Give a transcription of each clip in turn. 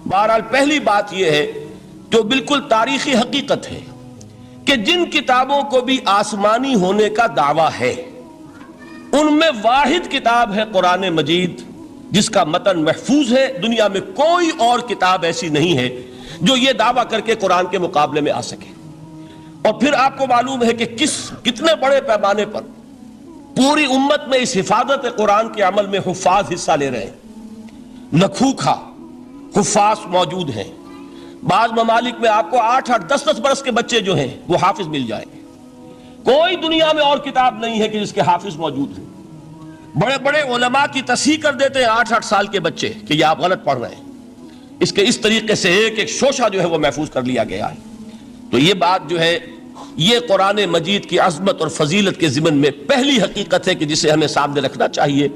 بہرحال پہلی بات یہ ہے جو بالکل تاریخی حقیقت ہے کہ جن کتابوں کو بھی آسمانی ہونے کا دعویٰ ہے ان میں واحد کتاب ہے قرآن مجید، جس کا متن محفوظ ہے۔ دنیا میں کوئی اور کتاب ایسی نہیں ہے جو یہ دعویٰ کر کے قرآن کے مقابلے میں آ سکے۔ اور پھر آپ کو معلوم ہے کہ کتنے بڑے پیمانے پر پوری امت میں اس حفاظت قرآن کے عمل میں حفاظ حصہ لے رہے ہیں، لکھوکھا حفاظ موجود ہیں۔ بعض ممالک میں آپ کو 8-8 10-10 برس کے بچے جو ہیں وہ حافظ مل جائیں گے۔ کوئی دنیا میں اور کتاب نہیں ہے کہ جس کے حافظ موجود ہیں۔ بڑے بڑے علماء کی تصحیح کر دیتے ہیں 8-8 سال کے بچے کہ یہ آپ غلط پڑھ رہے ہیں۔ اس طریقے سے ایک ایک شوشہ جو ہے وہ محفوظ کر لیا گیا ہے۔ تو یہ بات جو ہے یہ قرآن مجید کی عظمت اور فضیلت کے ضمن میں پہلی حقیقت ہے کہ جسے ہمیں سامنے رکھنا چاہیے،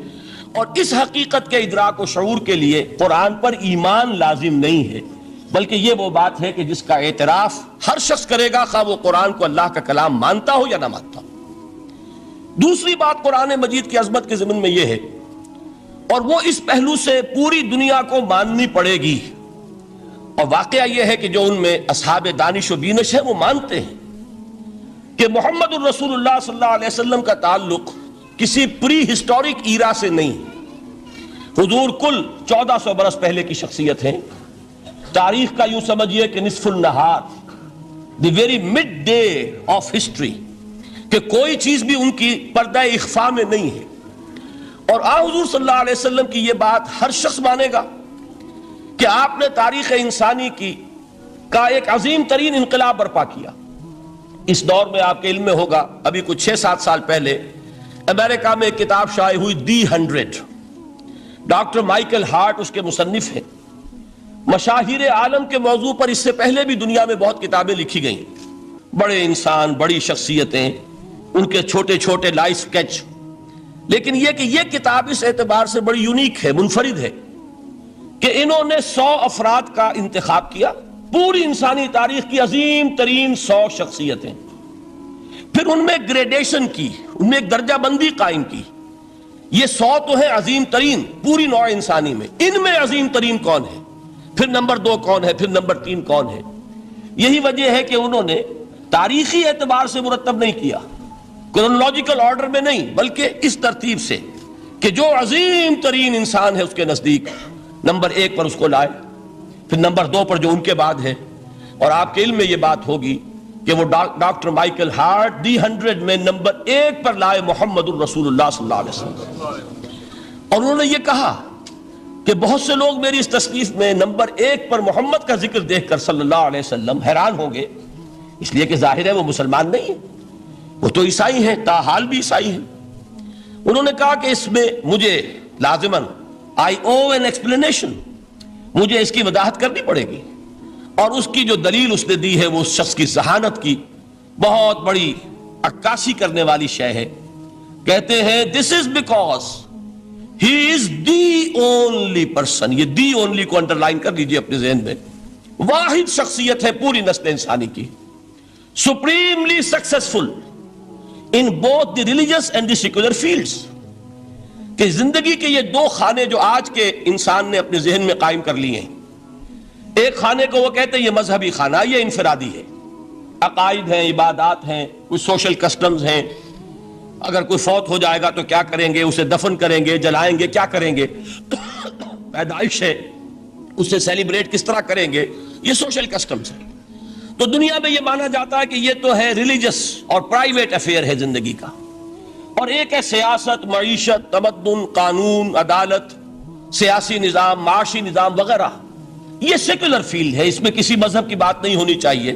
اور اس حقیقت کے ادراک و شعور کے لیے قرآن پر ایمان لازم نہیں ہے، بلکہ یہ وہ بات ہے کہ جس کا اعتراف ہر شخص کرے گا، خواہ وہ قرآن کو اللہ کا کلام مانتا ہو یا نہ مانتا ہو۔ دوسری بات قرآن مجید کی عظمت کے ضمن میں یہ ہے، اور وہ اس پہلو سے پوری دنیا کو ماننی پڑے گی، اور واقعہ یہ ہے کہ جو ان میں اصحاب دانش و بینش ہے وہ مانتے ہیں کہ محمد الرسول اللہ صلی اللہ علیہ وسلم کا تعلق کسی پری ہسٹورک ایرا سے نہیں۔ حضور کل 1400 برس پہلے کی شخصیت ہیں۔ تاریخ کا یوں سمجھیے کہ نصف النہار، the very midday of history, کہ کوئی چیز بھی ان کی پردہ اخفاء میں نہیں ہے۔ اور حضور صلی اللہ علیہ وسلم کی یہ بات ہر شخص مانے گا کہ آپ نے تاریخ انسانی کا ایک عظیم ترین انقلاب برپا کیا۔ اس دور میں آپ کے علم میں ہوگا ابھی کچھ 6-7 سال پہلے امریکہ میں ایک کتاب شائع ہوئی، دی 100۔ ڈاکٹر مائیکل ہارٹ اس کے مصنف ہیں۔ مشاہیر عالم کے موضوع پر اس سے پہلے بھی دنیا میں بہت کتابیں لکھی گئیں، بڑے انسان، بڑی شخصیتیں، ان کے چھوٹے چھوٹے لائف سکیچ، لیکن یہ کہ یہ کتاب اس اعتبار سے بڑی یونیک ہے، منفرد ہے کہ انہوں نے 100 افراد کا انتخاب کیا، پوری انسانی تاریخ کی عظیم ترین 100 شخصیتیں، پھر ان میں گریڈیشن کی، ان میں ایک درجہ بندی قائم کی۔ یہ 100 تو ہیں عظیم ترین پوری نوع انسانی میں، ان میں عظیم ترین کون ہے، پھر نمبر 2 کون ہے، پھر نمبر 3 کون ہے۔ یہی وجہ ہے کہ انہوں نے تاریخی اعتبار سے مرتب نہیں کیا، کرونالوجیکل آرڈر میں نہیں، بلکہ اس ترتیب سے کہ جو عظیم ترین انسان ہے اس کے نزدیک نمبر 1 پر اس کو لائے، پھر نمبر 2 پر جو ان کے بعد ہے۔ اور آپ کے علم میں یہ بات ہوگی کہ وہ ڈاکٹر مائیکل ہارٹ دی 100 میں نمبر 1 پر لائے محمد الرسول اللہ صلی اللہ علیہ وسلم۔ اور انہوں نے یہ کہا کہ بہت سے لوگ میری اس تصنیف میں نمبر 1 پر محمد کا ذکر دیکھ کر صلی اللہ علیہ وسلم حیران ہوں گے، اس لیے کہ ظاہر ہے وہ مسلمان نہیں ہیں، وہ تو عیسائی ہیں، تاحال بھی عیسائی ہیں۔ انہوں نے کہا کہ اس میں مجھے لازماً I owe an explanation، مجھے اس کی وضاحت کرنی پڑے گی، اور اس کی جو دلیل اس نے دی ہے وہ اس شخص کی ذہانت کی بہت بڑی عکاسی کرنے والی شے ہے۔ کہتے ہیں this is because he is the only person، یہ the only کو انڈرلائن کر لیجئے اپنے ذہن میں، واحد شخصیت ہے پوری نسل انسانی کی، supremely successful in both the religious and the secular fields، کہ زندگی کے یہ 2 خانے جو آج کے انسان نے اپنے ذہن میں قائم کر لیے ہیں، ایک خانے کو وہ کہتے ہیں یہ مذہبی خانہ، یہ انفرادی ہے، عقائد ہیں، عبادات ہیں، کچھ سوشل کسٹمز ہیں، اگر کوئی فوت ہو جائے گا تو کیا کریں گے، اسے دفن کریں گے، جلائیں گے، کیا کریں گے، پیدائش ہے اسے سیلیبریٹ کس طرح کریں گے، یہ سوشل کسٹمز ہیں۔ تو دنیا میں یہ مانا جاتا ہے کہ یہ تو ہے ریلیجس اور پرائیویٹ افیئر ہے زندگی کا، اور ایک ہے سیاست، معیشت، تمدن، قانون، عدالت، سیاسی نظام، معاشی نظام وغیرہ، یہ سیکولر فیلڈ ہے، اس میں کسی مذہب کی بات نہیں ہونی چاہیے،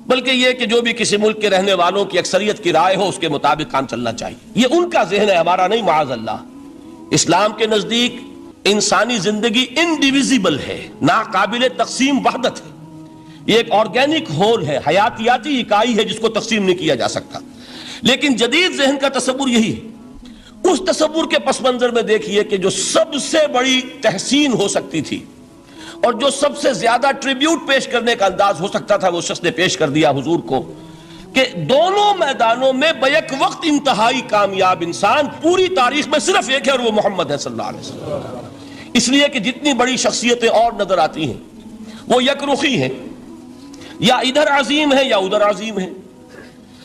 بلکہ یہ کہ جو بھی کسی ملک کے رہنے والوں کی اکثریت کی رائے ہو اس کے مطابق کام چلنا چاہیے۔ یہ ان کا ذہن ہے، ہمارا نہیں، معاذ اللہ۔ اسلام کے نزدیک انسانی زندگی انڈیویزیبل ہے، ناقابل تقسیم وحدت ہے، یہ ایک آرگینک ہول ہے، حیاتیاتی اکائی ہے جس کو تقسیم نہیں کیا جا سکتا۔ لیکن جدید ذہن کا تصور یہی ہے۔ اس تصور کے پس منظر میں دیکھیے کہ جو سب سے بڑی تحسین ہو سکتی تھی اور جو سب سے زیادہ ٹریبیوٹ پیش کرنے کا انداز ہو سکتا تھا وہ شخص نے پیش کر دیا حضور کو، کہ دونوں میدانوں میں بیک وقت انتہائی کامیاب انسان پوری تاریخ میں صرف ایک ہے، اور وہ محمد ہے صلی اللہ علیہ وسلم۔ اس لیے کہ جتنی بڑی شخصیتیں اور نظر آتی ہیں وہ یکرخی ہیں، یا ادھر عظیم ہیں یا ادھر عظیم ہیں.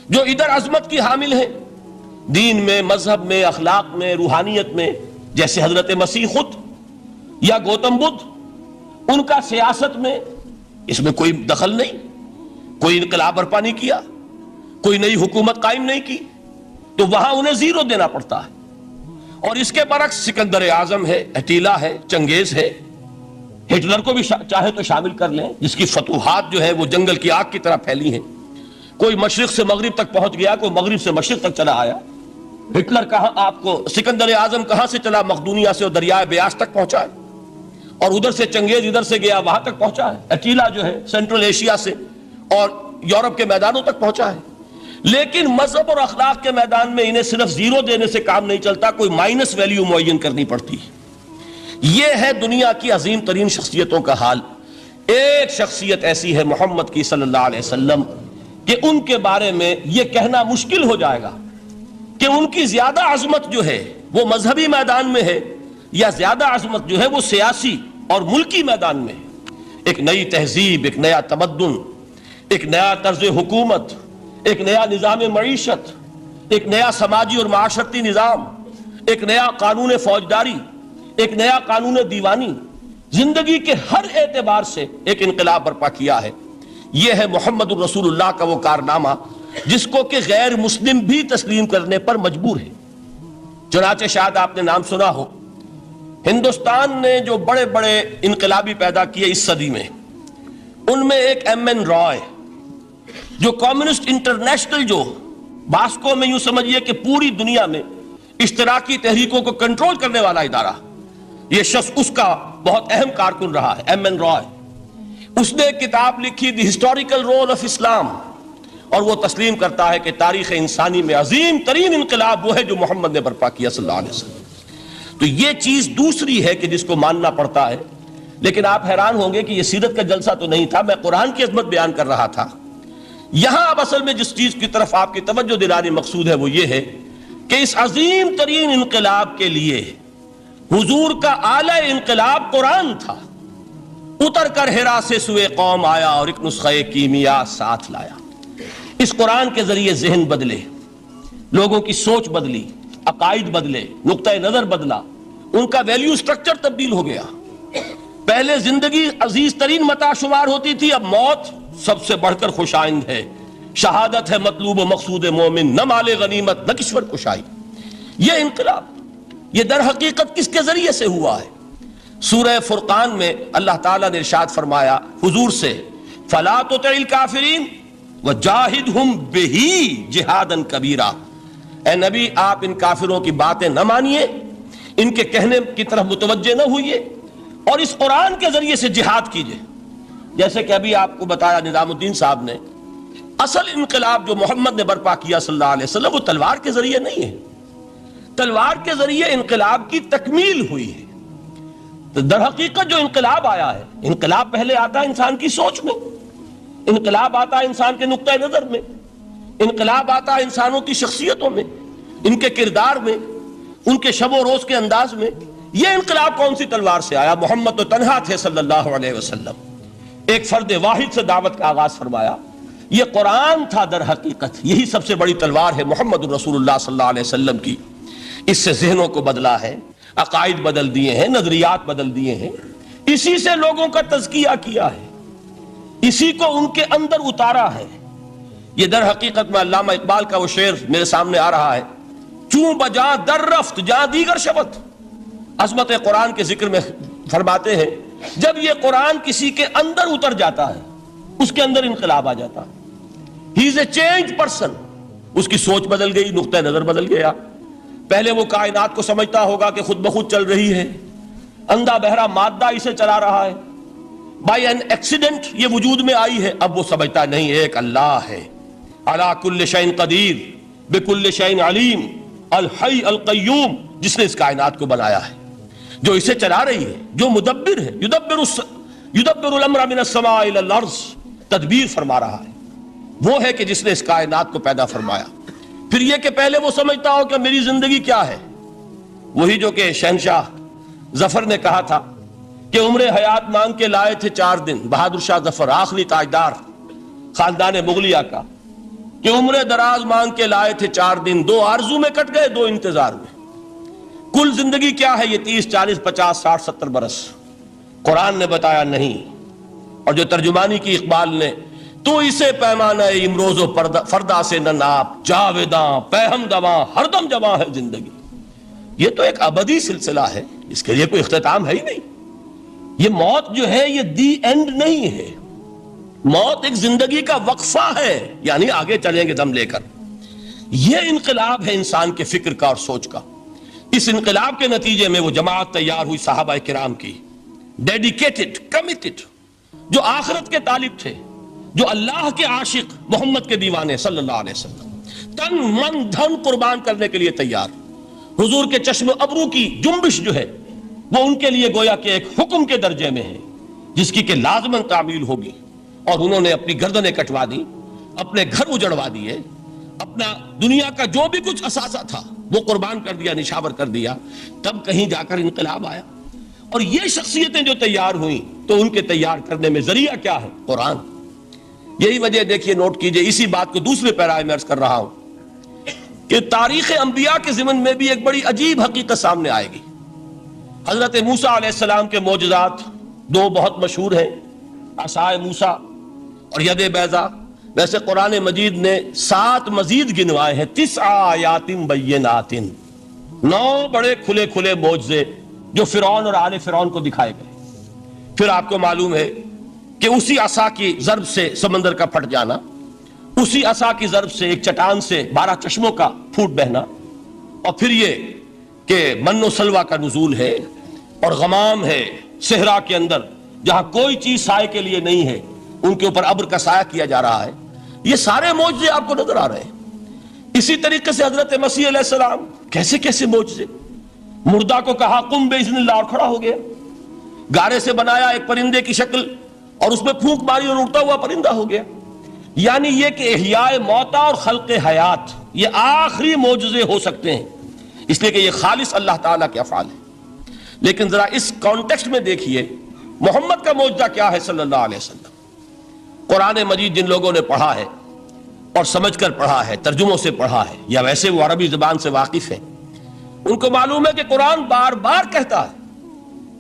جو ادھر عظمت کی حامل ہیں دین میں، مذہب میں، اخلاق میں، روحانیت میں، جیسے حضرت مسیح خود یا گوتم بدھ، ان کا سیاست میں اس میں کوئی دخل نہیں، کوئی انقلاب برپا نہیں کیا، کوئی نئی حکومت قائم نہیں کی، تو وہاں انہیں زیرو دینا پڑتا ہے. اور اس کے برعکس سکندر اعظم ہے، اٹیلا ہے، چنگیز ہے، ہٹلر کو بھی چاہے تو شامل کر لیں، جس کی فتوحات جو ہے وہ جنگل کی آگ کی طرح پھیلی ہیں. کوئی مشرق سے مغرب تک پہنچ گیا، کوئی مغرب سے مشرق تک چلا آیا. ہٹلر کہاں آپ کو سکندر اعظم کہاں سے چلا؟ مقدونیہ سے اور دریائے بیاس تک پہنچا ہے، اور ادھر سے چنگیز ادھر سے گیا وہاں تک پہنچا ہے. اٹیلا جو ہے سینٹرل ایشیا سے اور یورپ کے میدانوں تک پہنچا ہے. لیکن مذہب اور اخلاق کے میدان میں انہیں صرف زیرو دینے سے کام نہیں چلتا، کوئی مائنس ویلیو معین کرنی پڑتی ہے. یہ ہے دنیا کی عظیم ترین شخصیتوں کا حال. ایک شخصیت ایسی ہے محمد کی صلی اللہ علیہ وسلم کہ ان کے بارے میں یہ کہنا مشکل ہو جائے گا کہ ان کی زیادہ عظمت جو ہے وہ مذہبی میدان میں ہے یا زیادہ عظمت جو ہے وہ سیاسی اور ملکی میدان میں ہے. ایک نئی تہذیب، ایک نیا تمدن، ایک نیا طرز حکومت، ایک نیا نظام معیشت، ایک نیا سماجی اور معاشرتی نظام، ایک نیا قانون فوجداری، ایک نیا قانون دیوانی، زندگی کے ہر اعتبار سے ایک انقلاب برپا کیا ہے. یہ ہے محمد الرسول اللہ کا وہ کارنامہ جس کو کہ غیر مسلم بھی تسلیم کرنے پر مجبور ہے. چنانچہ شاید آپ نے نام سنا ہو، ہندوستان نے جو بڑے بڑے انقلابی پیدا کیے اس صدی میں، ان میں ایک ایم این رائے، جو کمیونسٹ انٹرنیشنل، جو باسکو میں یوں سمجھیے کہ پوری دنیا میں اشتراکی تحریکوں کو کنٹرول کرنے والا ادارہ، یہ شخص اس کا بہت اہم کارکن رہا ہے، ایم این رائے. اس نے ایک کتاب لکھی دی ہسٹوریکل رول آف اسلام، اور وہ تسلیم کرتا ہے کہ تاریخ انسانی میں عظیم ترین انقلاب وہ ہے جو محمد نے برپا کیا صلی اللہ علیہ وسلم. تو یہ چیز دوسری ہے کہ جس کو ماننا پڑتا ہے. لیکن آپ حیران ہوں گے کہ یہ سیرت کا جلسہ تو نہیں تھا، میں قرآن کی عظمت بیان کر رہا تھا. یہاں اب اصل میں جس چیز کی طرف آپ کی توجہ دلانی مقصود ہے وہ یہ ہے کہ اس عظیم ترین انقلاب کے لیے حضور کا اعلی انقلاب قرآن تھا. اتر کر ہرا سے سوئے قوم آیا اور ایک نسخہ کیمیا ساتھ لایا. اس قرآن کے ذریعے ذہن بدلے، لوگوں کی سوچ بدلی، عقائد بدلے، نقطہ نظر بدلا، ان کا ویلیو سٹرکچر تبدیل ہو گیا. پہلے زندگی عزیز ترین متاع شمار ہوتی تھی، اب موت سب سے بڑھ کر خوش آئند ہے. شہادت ہے مطلوب و مقصود مومن، نہ مال غنیمت نہ کشور کشائی. یہ انقلاب یہ در حقیقت کس کے ذریعے سے ہوا ہے؟ سورہ فرقان میں اللہ تعالیٰ نے ارشاد فرمایا حضور سے، فَلَا تُطِعِ الْكَافِرِينَ وَجَاهِدْهُمْ بِهِ جِهَادًا كَبِيرًا. اے نبی آپ ان کافروں کی باتیں نہ مانیے، ان کے کہنے کی طرف متوجہ نہ ہوئیے، اور اس قرآن کے ذریعے سے جہاد کیجئے. جیسے کہ ابھی آپ کو بتایا نظام الدین صاحب نے، اصل انقلاب جو محمد نے برپا کیا صلی اللہ علیہ وسلم وہ تلوار کے ذریعے نہیں ہے. تلوار کے ذریعے انقلاب کی تکمیل ہوئی ہے. تو در حقیقت جو انقلاب آیا ہے، انقلاب پہلے آتا ہے انسان کی سوچ میں، انقلاب آتا ہے انسان کے نقطہ نظر میں، انقلاب آتا ہے انسانوں کی شخصیتوں میں، ان کے کردار میں، ان کے شب و روز کے انداز میں. یہ انقلاب کون سی تلوار سے آیا؟ محمد تو تنہا تھے صلی اللہ علیہ وسلم، ایک فرد واحد سے دعوت کا آغاز فرمایا. یہ قرآن تھا در حقیقت، یہی سب سے بڑی تلوار ہے محمد رسول اللہ صلی اللہ علیہ وسلم کی. اس سے ذہنوں کو بدلا ہے، عقائد بدل دیے ہیں، نظریات بدل دیے ہیں، اسی سے لوگوں کا تزکیہ کیا ہے، اسی کو ان کے اندر اتارا ہے. یہ در حقیقت میں علامہ اقبال کا وہ شعر میرے سامنے آ رہا ہے، چوں بجاں در رفت جاں دیگر شبت. عظمت قرآن کے ذکر میں فرماتے ہیں جب یہ قرآن کسی کے اندر اتر جاتا ہے اس کے اندر انقلاب آ جاتا ہے. ہی از اے چینج پرسن. اس کی سوچ بدل گئی، نقطہ نظر بدل گیا. پہلے وہ کائنات کو سمجھتا ہوگا کہ خود بخود چل رہی ہے، اندھا بہرا مادہ اسے چلا رہا ہے، بائی این ایکسیڈنٹ یہ وجود میں آئی ہے. اب وہ سمجھتا نہیں، ایک اللہ ہے، علی کل شیء قدیر بکل شیء علیم، الحی القیوم، جس نے اس کائنات کو بنایا ہے، جو اسے چلا رہی ہے، جو مدبر ہے. یدبر الامر من السماء الى الارض، تدبیر فرما رہا ہے. وہ ہے کہ جس نے اس کائنات کو پیدا فرمایا. پھر یہ کہ پہلے وہ سمجھتا ہو کہ میری زندگی کیا ہے، وہی جو کہ شہنشاہ ظفر نے کہا تھا کہ عمر حیات مانگ کے لائے تھے 4 دن، بہادر شاہ ظفر آخری تاجدار خاندان مغلیہ کا، کہ عمر دراز مانگ کے لائے تھے 4 دن، 2 آرزو میں کٹ گئے، 2 انتظار میں۔ کل زندگی کیا ہے؟ یہ 30 40 50 60 70 برس۔ قرآن نے بتایا نہیں، اور جو ترجمانی کی اقبال نے، تو اسے پیمانہ امروز و فردا سے نہ ناپ، جاویداں پہم دواں ہر دم جواں ہے زندگی۔ یہ تو ایک ابدی سلسلہ ہے، اس کے لیے کوئی اختتام ہے ہی نہیں۔ یہ موت جو ہے یہ دی اینڈ نہیں ہے، موت ایک زندگی کا وقفہ ہے، یعنی آگے چلیں گے دم لے کر۔ یہ انقلاب ہے انسان کے فکر کا اور سوچ کا۔ اس انقلاب کے نتیجے میں وہ جماعت تیار ہوئی صحابہ کرام کی، ڈیڈیکیٹڈ، کمیٹڈ، جو آخرت کے طالب تھے، جو اللہ کے عاشق، محمد کے دیوانے صلی اللہ علیہ وسلم، تن من دھن قربان کرنے کے لیے تیار۔ حضور کے چشم ابرو کی جنبش جو ہے وہ ان کے لیے گویا کہ ایک حکم کے درجے میں ہے، جس کی کہ لازماً تعمیل ہوگی۔ اور انہوں نے اپنی گردنیں کٹوا دی، اپنے گھر اجڑوا دیے، اپنا دنیا کا جو بھی کچھ اثاثہ تھا وہ قربان کر دیا، نشاور کر دیا، تب کہیں جا کر انقلاب آیا۔ اور یہ شخصیتیں جو تیار ہوئیں تو ان کے تیار کرنے میں ذریعہ کیا ہے؟ قرآن۔ یہی وجہ دیکھیے، نوٹ کیجئے، اسی بات کو دوسرے پیرائے میں عرض کر رہا ہوں کہ تاریخ انبیاء کے ضمن میں بھی ایک بڑی عجیب حقیقت سامنے آئے گی۔ حضرت موسیٰ علیہ السلام کے معجزات 2 بہت مشہور ہیں، عصائے موسیٰ اور ید بیضاء۔ ویسے قرآن مجید نے 7 مزید گنوائے ہیں، 9 آیات بینات، 9 بڑے کھلے کھلے معجزے جو فرعون اور آل فرعون کو دکھائے گئے۔ پھر آپ کو معلوم ہے کہ اسی عصا کی ضرب سے سمندر کا پھٹ جانا، اسی عصا کی ضرب سے ایک چٹان سے 12 چشموں کا پھوٹ بہنا، اور پھر یہ کہ من و سلوہ کا نزول ہے، اور غمام ہے صحرا کے اندر جہاں کوئی چیز سائے کے لیے نہیں ہے، ان کے اوپر ابر کا سایہ کیا جا رہا ہے۔ یہ سارے معجزے آپ کو نظر آ رہے ہیں۔ اسی طریقے سے حضرت مسیح علیہ السلام، کیسے کیسے معجزے۔ مردہ کو کہا قم باذن اللہ، اور کھڑا ہو گیا۔ گارے سے بنایا ایک پرندے کی شکل اور اس میں پھونک ماری اور اڑتا ہوا پرندہ ہو گیا۔ یعنی یہ کہ احیاء موتا اور خلق حیات یہ آخری معجزے ہو سکتے ہیں، اس لیے کہ یہ خالص اللہ تعالیٰ کے افعال ہیں۔ لیکن ذرا اس کانٹیکسٹ میں دیکھیے محمد کا معجزہ کیا ہے صلی اللہ علیہ وسلم۔ قرآن مجید جن لوگوں نے پڑھا ہے اور سمجھ کر پڑھا ہے، ترجموں سے پڑھا ہے، یا ویسے وہ عربی زبان سے واقف ہیں، ان کو معلوم ہے کہ قرآن بار بار کہتا ہے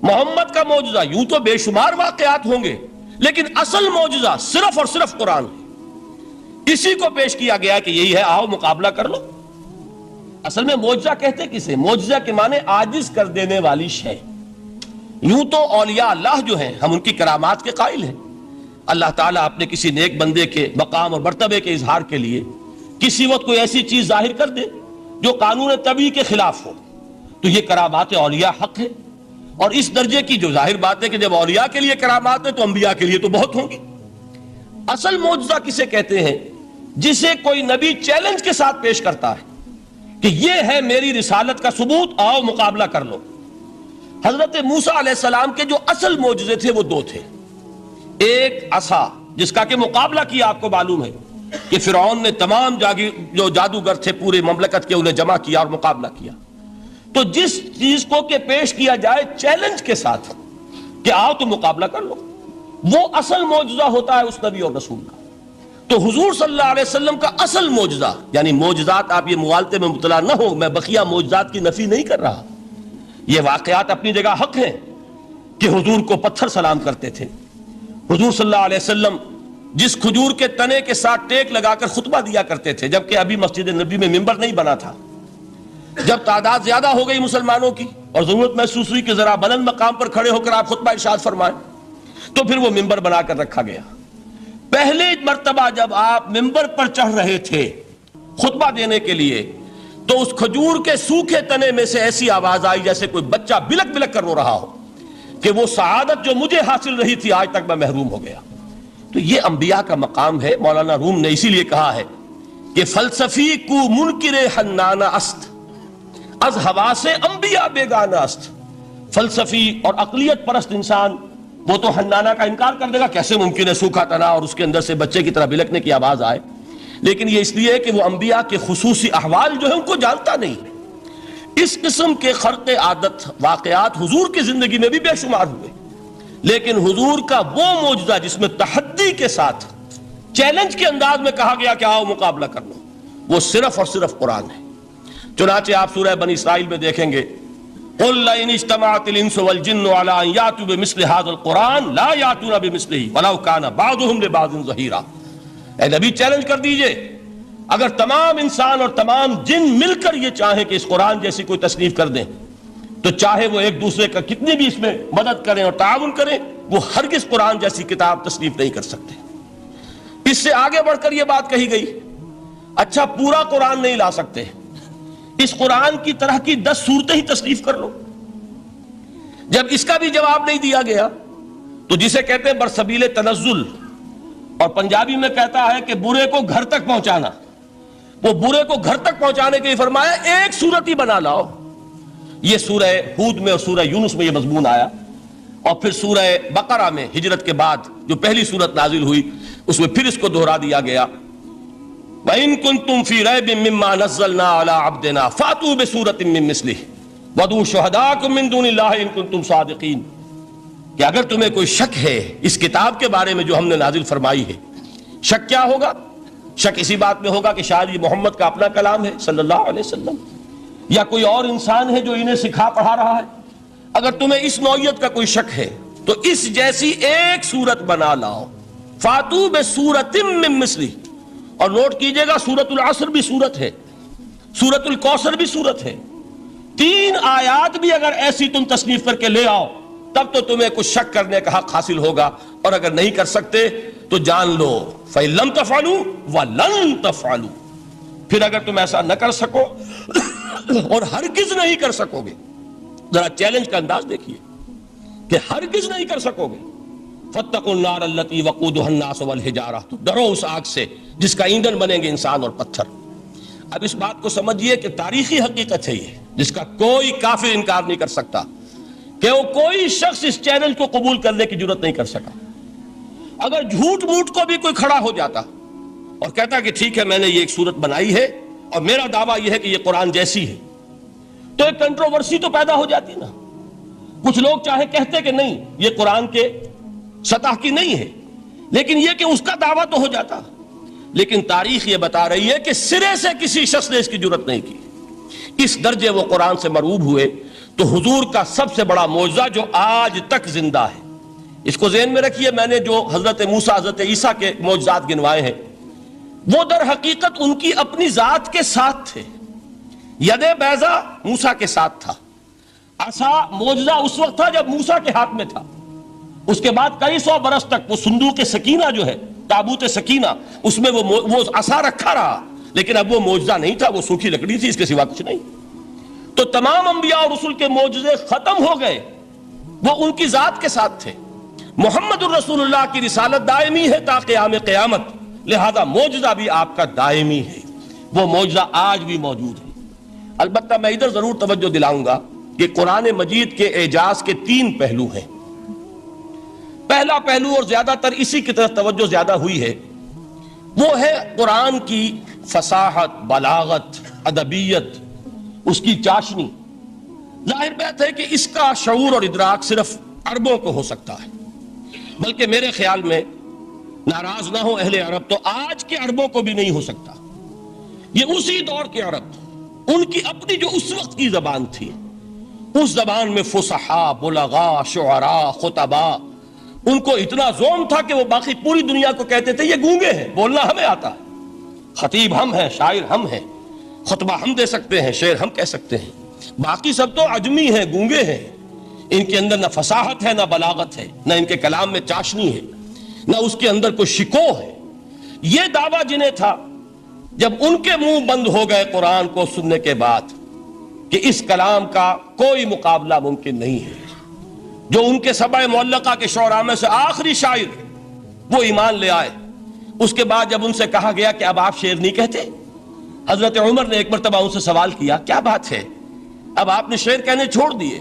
محمد کا معجزہ، یوں تو بے شمار واقعات ہوں گے لیکن اصل معجزہ صرف اور صرف قرآن ہے۔ اسی کو پیش کیا گیا کہ یہی ہے، آؤ مقابلہ کر لو۔ اصل میں معجزہ کہتے کسے؟ معجزہ کے معنی عاجز کر دینے والی شے۔ یوں تو اولیاء اللہ جو ہیں ہم ان کی کرامات کے قائل ہیں۔ اللہ تعالیٰ اپنے کسی نیک بندے کے مقام اور مرتبے کے اظہار کے لیے کسی وقت کوئی ایسی چیز ظاہر کر دے جو قانون طبیعی کے خلاف ہو، تو یہ کرامات اولیاء حق ہے۔ اور اس درجے کی جو ظاہر بات ہے کہ جب اولیاء کے لیے کرامات ہے تو انبیاء کے لیے تو بہت ہوں گی۔ اصل معجزہ کسے کہتے ہیں؟ جسے کوئی نبی چیلنج کے ساتھ پیش کرتا ہے کہ یہ ہے میری رسالت کا ثبوت، آؤ مقابلہ کر لو۔ حضرت موسیٰ علیہ السلام کے جو اصل معجزے تھے وہ 2 تھے۔ ایک عصا جس کا کہ مقابلہ کیا، آپ کو معلوم ہے کہ فرعون نے تمام جو جادوگر تھے پورے مملکت کے انہیں جمع کیا اور مقابلہ کیا۔ تو جس چیز کو کہ پیش کیا جائے چیلنج کے ساتھ کہ آؤ تو مقابلہ کر لو، وہ اصل معجزہ ہوتا ہے اس نبی اور رسول کا۔ تو حضور صلی اللہ علیہ وسلم کا اصل معجزہ، یعنی معجزات، آپ یہ مغالطے میں مبتلا نہ ہو، میں بقیہ معجزات کی نفی نہیں کر رہا، یہ واقعات اپنی جگہ حق ہیں کہ حضور کو پتھر سلام کرتے تھے۔ حضور صلی اللہ علیہ وسلم جس کھجور کے تنے کے ساتھ ٹیک لگا کر خطبہ دیا کرتے تھے، جبکہ ابھی مسجد نبی میں ممبر نہیں بنا تھا، جب تعداد زیادہ ہو گئی مسلمانوں کی اور ضرورت محسوس ہوئی کہ ذرا بلند مقام پر کھڑے ہو کر آپ خطبہ ارشاد فرمائیں، تو پھر وہ ممبر بنا کر رکھا گیا۔ پہلے مرتبہ جب آپ ممبر پر چڑھ رہے تھے خطبہ دینے کے لیے، تو اس کھجور کے سوکھے تنے میں سے ایسی آواز آئی جیسے کوئی بچہ بلک بلک کر رو رہا ہو کہ وہ سعادت جو مجھے حاصل رہی تھی آج تک میں محروم ہو گیا۔ تو یہ انبیاء کا مقام ہے۔ مولانا روم نے اسی لیے کہا ہے کہ فلسفی کو منکر حنانہ است، از حواس انبیاء بیگانہ است۔ فلسفی اور عقلیت پرست انسان وہ تو حنانہ کا انکار کر دے گا، کیسے ممکن ہے سوکھا تنا اور اس کے اندر سے بچے کی طرح بلکنے کی آواز آئے، لیکن یہ اس لیے کہ وہ انبیاء کے خصوصی احوال جو ہے ان کو جانتا نہیں۔ اس قسم کے خرق عادت واقعات حضور کی زندگی میں بھی بے شمار ہوئے۔ لیکن حضور کا وہ معجزہ جس میں تحدی کے ساتھ چیلنج کے انداز میں کہا گیا کہ آؤ مقابلہ کر لو، وہ صرف اور صرف قرآن ہے۔ چنانچہ آپ سورہ بنی اسرائیل میں دیکھیں گے قُلْ لَئِنِ اجْتَمَعَتِ الْإِنسُ وَالْجِنُّ عَلَىٰ أَن يَأْتُوا بِمِثْلِ هَٰذَا الْقُرْآنِ لَا يَأْتُونَ بِمِثْلِهِ وَلَوْ كَانَ بَعْضُهُمْ لِبَعْضٍ ظَهِيرًا۔ اے نبی چیلنج کر دیجئے، اگر تمام انسان اور تمام جن مل کر یہ چاہیں کہ اس قرآن جیسی کوئی تصنیف کر دیں تو چاہے وہ ایک دوسرے کا کتنی بھی اس میں مدد کریں اور تعاون کریں، وہ ہرگز قرآن جیسی کتاب تصنیف نہیں کر سکتے۔ اس سے آگے بڑھ کر یہ بات کہی گئی، اچھا پورا قرآن نہیں لا سکتے، اس قرآن کی طرح کی 10 صورتیں ہی تصنیف کر لو۔ جب اس کا بھی جواب نہیں دیا گیا تو جسے کہتے ہیں برسبیل تنزل، اور پنجابی میں کہتا ہے کہ برے کو گھر تک پہنچانا، وہ برے کو گھر تک پہنچانے کے لیے فرمایا ایک صورت ہی بنا لاؤ۔ یہ سورہ ہود میں اور سورہ یونس میں یہ مضمون آیا، اور پھر سورہ بقرہ میں ہجرت کے بعد جو پہلی سورت نازل ہوئی اس میں پھر اس کو دہرا دیا گیا، وَإِن كُنتُمْ فِي رَيْبٍ مِّمَّا نَزَّلْنَا عَلَىٰ عَبْدِنَا فَأْتُوا بِسُورَةٍ مِّن مِّثْلِهِ وَادْعُوا شُهَدَاءَكُم مِّن دُونِ اللَّهِ إِن كُنتُمْ صَادِقِينَ کہ اگر تمہیں کوئی شک ہے اس کتاب کے بارے میں جو ہم نے نازل فرمائی ہے، شک کیا ہوگا؟ شک اسی بات میں ہوگا کہ شاید یہ محمد کا اپنا کلام ہے صلی اللہ علیہ وسلم، یا کوئی اور انسان ہے جو انہیں سکھا پڑھا رہا ہے۔ اگر تمہیں اس نوعیت کا کوئی شک ہے تو اس جیسی ایک صورت بنا لاؤ، فاتو بسورۃ من مثلہ، اور نوٹ کیجئے گا سورۃ العصر بھی صورت ہے، سورۃ الکوثر بھی صورت ہے، 3 آیات بھی اگر ایسی تم تصنیف کر کے لے آؤ تب تو تمہیں کچھ شک کرنے کا حق حاصل ہوگا، اور اگر نہیں کر سکتے تو جان لو فَإِن لَمْ تَفْعَلُوا وَلَن تَفْعَلُوا، پھر اگر تم ایسا نہ کر سکو اور ہرگز نہیں کر سکو گے، ذرا چیلنج کا انداز دیکھیے کہ ہرگز نہیں کر سکو گے، فَاتَّقُوا النَّارَ الَّتِي وَقُودُهَا النَّاسُ وَالْحِجَارَةُ، تو ڈرو اس آگ سے جس کا ایندھن بنیں گے انسان اور پتھر۔ اب اس بات کو سمجھیے کہ تاریخی حقیقت ہے یہ، جس کا کوئی کافر انکار نہیں کر سکتا، کہ وہ کوئی شخص اس چیلنج کو قبول کرنے کی جرات نہیں کر سکا۔ اگر جھوٹ موٹ کو بھی کوئی کھڑا ہو جاتا اور کہتا کہ ٹھیک ہے میں نے یہ ایک صورت بنائی ہے اور میرا دعویٰ یہ ہے کہ یہ قرآن جیسی ہے، تو ایک کنٹروورسی تو پیدا ہو جاتی نا۔ کچھ لوگ چاہے کہتے کہ نہیں یہ قرآن کے سطح کی نہیں ہے، لیکن یہ کہ اس کا دعویٰ تو ہو جاتا۔ لیکن تاریخ یہ بتا رہی ہے کہ سرے سے کسی شخص نے اس کی جرات نہیں کی، اس درجے وہ قرآن سے مرعوب ہوئے۔ تو حضور کا سب سے بڑا معجزہ جو آج تک زندہ ہے، اس کو ذہن میں رکھیے، میں نے جو حضرت موسیٰ حضرت عیسیٰ کے معجزات گنوائے ہیں وہ در حقیقت ان کی اپنی ذات کے ساتھ تھے۔ ید بیضا موسیٰ کے ساتھ تھا، عصا معجزہ اس وقت تھا جب موسیٰ کے ہاتھ میں تھا، اس کے بعد کئی 100 برس تک وہ صندوق سکینہ جو ہے، تابوت سکینہ، اس میں وہ عصا رکھا رہا، لیکن اب وہ معجزہ نہیں تھا، وہ سوکھی لکڑی تھی، اس کے سوا کچھ نہیں۔ تو تمام انبیاء اور رسول کے معجزے ختم ہو گئے، وہ ان کی ذات کے ساتھ تھے۔ محمد الرسول اللہ کی رسالت دائمی ہے تا قیام قیامت، لہذا معجزہ بھی آپ کا دائمی ہے، وہ معجزہ آج بھی موجود ہے۔ البتہ میں ادھر ضرور توجہ دلاؤں گا کہ قرآن مجید کے اعجاز کے 3 پہلو ہیں۔ پہلا پہلو، اور زیادہ تر اسی کی طرف توجہ زیادہ ہوئی ہے، وہ ہے قرآن کی فصاحت، بلاغت، ادبیت، اس کی چاشنی۔ ظاہر بات ہے کہ اس کا شعور اور ادراک صرف عربوں کو ہو سکتا ہے، بلکہ میرے خیال میں ناراض نہ ہو اہل عرب تو آج کے عربوں کو بھی نہیں ہو سکتا۔ یہ اسی دور کے عرب، ان کی اپنی جو اس وقت کی زبان تھی، اس زبان میں فصحاء، بلغاء، شعراء، خطباء، ان کو اتنا ذوم تھا کہ وہ باقی پوری دنیا کو کہتے تھے یہ گونگے ہیں، بولنا ہمیں آتا ہے، خطیب ہم ہیں، شاعر ہم ہیں، خطبہ ہم دے سکتے ہیں، شعر ہم کہہ سکتے ہیں، باقی سب تو عجمی ہیں، گونگے ہیں، ان کے اندر نہ فصاحت ہے، نہ بلاغت ہے، نہ ان کے کلام میں چاشنی ہے، نہ اس کے اندر کوئی شکو ہے۔ یہ دعویٰ جنہیں تھا، جب ان کے منہ بند ہو گئے قرآن کو سننے کے بعد کہ اس کلام کا کوئی مقابلہ ممکن نہیں ہے، جو ان کے سبع معلقہ کے شعراء میں سے آخری شاعر وہ ایمان لے آئے، اس کے بعد جب ان سے کہا گیا کہ اب آپ شعر نہیں کہتے، حضرت عمر نے ایک مرتبہ ان سے سوال کیا کیا بات ہے، اب آپ نے شعر کہنے چھوڑ دیے؟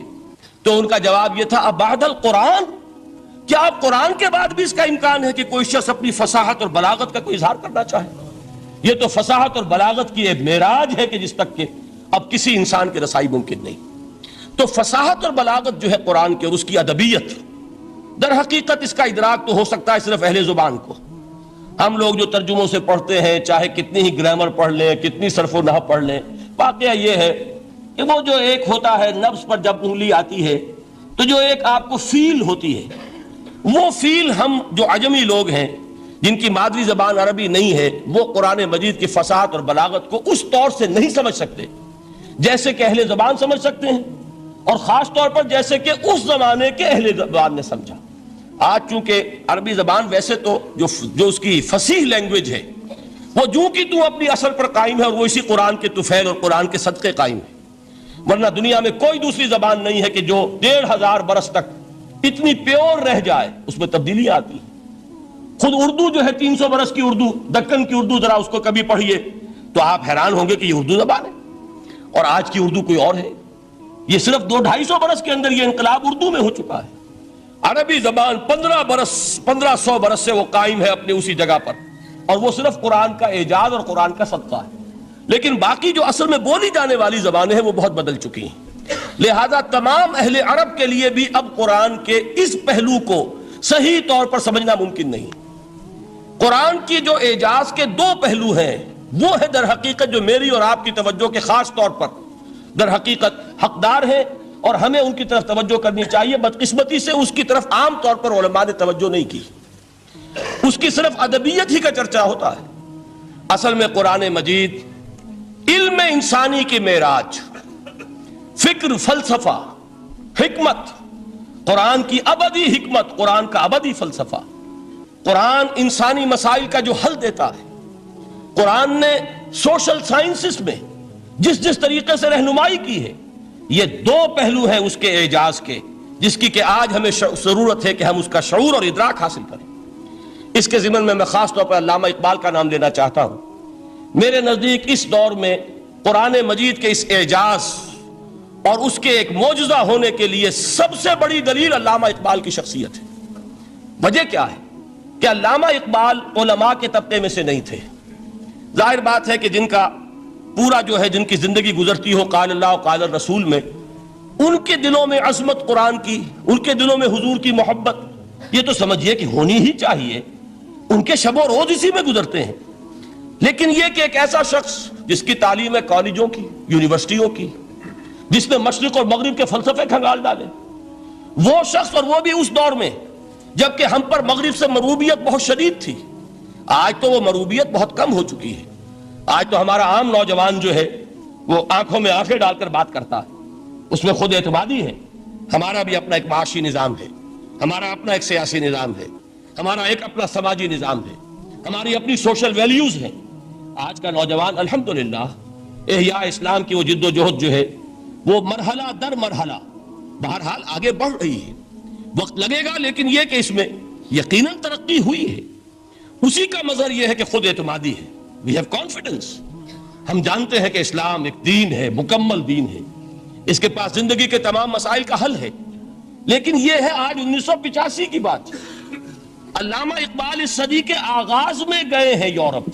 تو ان کا جواب یہ تھا اب بعد القرآن، کیا اب قرآن کے بعد بھی اس کا امکان ہے کہ کوئی شخص اپنی فصاحت اور بلاغت کا کوئی اظہار کرنا چاہے؟ یہ تو فصاحت اور بلاغت کی ایک معراج ہے کہ جس تک کہ اب کسی انسان کی رسائی ممکن نہیں۔ تو فصاحت اور بلاغت جو ہے قرآن کی، اور اس کی ادبیت، در حقیقت اس کا ادراک تو ہو سکتا ہے صرف اہل زبان کو. ہم لوگ جو ترجموں سے پڑھتے ہیں چاہے کتنی ہی گرامر پڑھ لیں, کتنی صرف و نحو پڑھ لیں, واقعہ یہ ہے کہ وہ جو ایک ہوتا ہے نفس پر جب انگلی آتی ہے تو جو ایک آپ کو فیل ہوتی ہے, وہ فیل ہم جو عجمی لوگ ہیں جن کی مادری زبان عربی نہیں ہے وہ قرآن مجید کی فصاحت اور بلاغت کو اس طور سے نہیں سمجھ سکتے جیسے کہ اہل زبان سمجھ سکتے ہیں, اور خاص طور پر جیسے کہ اس زمانے کے اہل زبان نے سمجھا. آج چونکہ عربی زبان ویسے تو جو اس کی فصیح لینگویج ہے وہ جو کہ تو اپنی اصل پر قائم ہے اور وہ اسی قرآن کے طفیل اور قرآن کے صدقے قائم ہے, ورنہ دنیا میں کوئی دوسری زبان نہیں ہے کہ جو 1500 برس تک اتنی پیور رہ جائے. اس میں تبدیلیاں آتی ہیں. خود اردو جو ہے 300 برس کی اردو, دکن کی اردو, ذرا اس کو کبھی پڑھیے تو آپ حیران ہوں گے کہ یہ اردو زبان ہے اور آج کی اردو کوئی اور ہے. یہ صرف 200-250 برس کے اندر یہ انقلاب اردو میں ہو چکا ہے. عربی زبان 1500 برس سے وہ قائم ہے اپنی اسی جگہ پر, اور وہ صرف قرآن کا اعجاز اور قرآن کا صدقہ ہے. لیکن باقی جو اصل میں بولی جانے والی زبانیں ہیں وہ بہت بدل چکی ہیں. لہذا تمام اہل عرب کے لیے بھی اب قرآن کے اس پہلو کو صحیح طور پر سمجھنا ممکن نہیں. قرآن کی جو اعجاز کے 2 پہلو ہیں وہ ہے در حقیقت جو میری اور آپ کی توجہ کے خاص طور پر در حقیقت حقدار ہیں اور ہمیں ان کی طرف توجہ کرنی چاہیے. بدقسمتی سے اس کی طرف عام طور پر علماء نے توجہ نہیں کی, اس کی صرف ادبیت ہی کا چرچا ہوتا ہے. اصل میں قرآن مجید علم انسانی کی معراج, فکر, فلسفہ, حکمت, قرآن کی ابدی حکمت, قرآن کا ابدی فلسفہ, قرآن انسانی مسائل کا جو حل دیتا ہے. قرآن نے سوشل سائنسز میں جس طریقے سے رہنمائی کی ہے, یہ 2 پہلو ہیں اس کے اعجاز کے جس کی کہ آج ہمیں ضرورت ہے کہ ہم اس کا شعور اور ادراک حاصل کریں. اس کے ضمن میں خاص طور پر علامہ اقبال کا نام لینا چاہتا ہوں. میرے نزدیک اس دور میں قرآن مجید کے اس اعجاز اور اس کے ایک معجزہ ہونے کے لیے سب سے بڑی دلیل علامہ اقبال کی شخصیت ہے. وجہ کیا ہے کہ علامہ اقبال علماء کے طبقے میں سے نہیں تھے. ظاہر بات ہے کہ جن کا پورا جو ہے جن کی زندگی گزرتی ہو قال اللہ قال الرسول میں, ان کے دلوں میں عظمت قرآن کی, ان کے دلوں میں حضور کی محبت, یہ تو سمجھیے کہ ہونی ہی چاہیے. ان کے شب و روز اسی میں گزرتے ہیں. لیکن یہ کہ ایک ایسا شخص جس کی تعلیم ہے کالجوں کی, یونیورسٹیوں کی, جس نے مشرق اور مغرب کے فلسفے کھنگال ڈالے, وہ شخص, اور وہ بھی اس دور میں جبکہ ہم پر مغرب سے مروبیت بہت شدید تھی. آج تو وہ مروبیت بہت کم ہو چکی ہے. آج تو ہمارا عام نوجوان جو ہے وہ آنکھوں میں آنکھیں ڈال کر بات کرتا ہے, اس میں خود اعتمادی ہے. ہمارا بھی اپنا ایک معاشی نظام ہے, ہمارا اپنا ایک سیاسی نظام ہے, ہمارا ایک اپنا سماجی نظام ہے, ہماری اپنی سوشل ویلیوز ہیں. آج کا نوجوان الحمدللہ احیاء اسلام کی وہ جد و جہد جو ہے وہ مرحلہ در مرحلہ بہرحال آگے بڑھ رہی ہے. وقت لگے گا لیکن یہ کہ اس میں یقیناً ترقی ہوئی ہے. اسی کا مظہر یہ ہے کہ خود اعتمادی ہے. We have confidence. ہم جانتے ہیں کہ اسلام ایک دین ہے, مکمل دین ہے, اس کے پاس زندگی کے تمام مسائل کا حل ہے. لیکن یہ ہے آج 1985 کی بات. علامہ اقبال اس صدی کے آغاز میں گئے ہیں یورپ,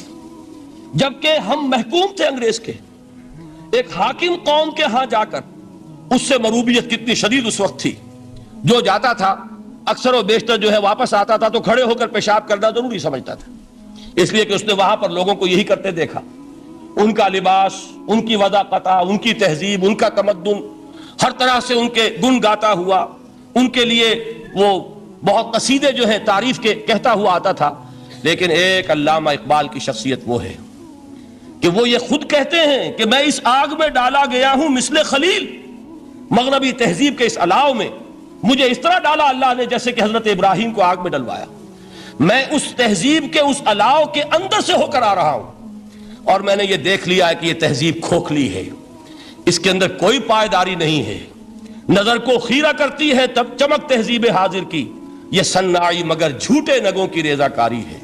جبکہ ہم محکوم تھے انگریز کے. ایک حاکم قوم کے ہاں جا کر, اس سے مروبیت کتنی شدید اس وقت تھی, جو جاتا تھا اکثر و بیشتر جو ہے واپس آتا تھا تو کھڑے ہو کر پیشاب کرنا ضروری سمجھتا تھا, اس لیے کہ اس نے وہاں پر لوگوں کو یہی کرتے دیکھا. ان کا لباس, ان کی وضاقتہ, ان کی تہذیب, ان کا تمدن, ہر طرح سے ان کے گن گاتا ہوا, ان کے لیے وہ بہت قصیدے جو ہیں تعریف کے کہتا ہوا آتا تھا. لیکن ایک علامہ اقبال کی شخصیت وہ ہے کہ وہ یہ خود کہتے ہیں کہ میں اس آگ میں ڈالا گیا ہوں مثل خلیل. مغربی تہذیب کے اس الاؤ میں مجھے اس طرح ڈالا اللہ نے جیسے کہ حضرت ابراہیم کو آگ میں ڈلوایا. میں اس تہذیب کے اس الاؤ کے اندر سے ہو کر آ رہا ہوں, اور میں نے یہ دیکھ لیا ہے کہ یہ تہذیب کھوکھلی ہے, اس کے اندر کوئی پائیداری نہیں ہے, نظر کو خیرہ کرتی ہے تب چمک تہذیب حاضر کی, یہ صناعی مگر جھوٹے نگوں کی ریزہ کاری ہے.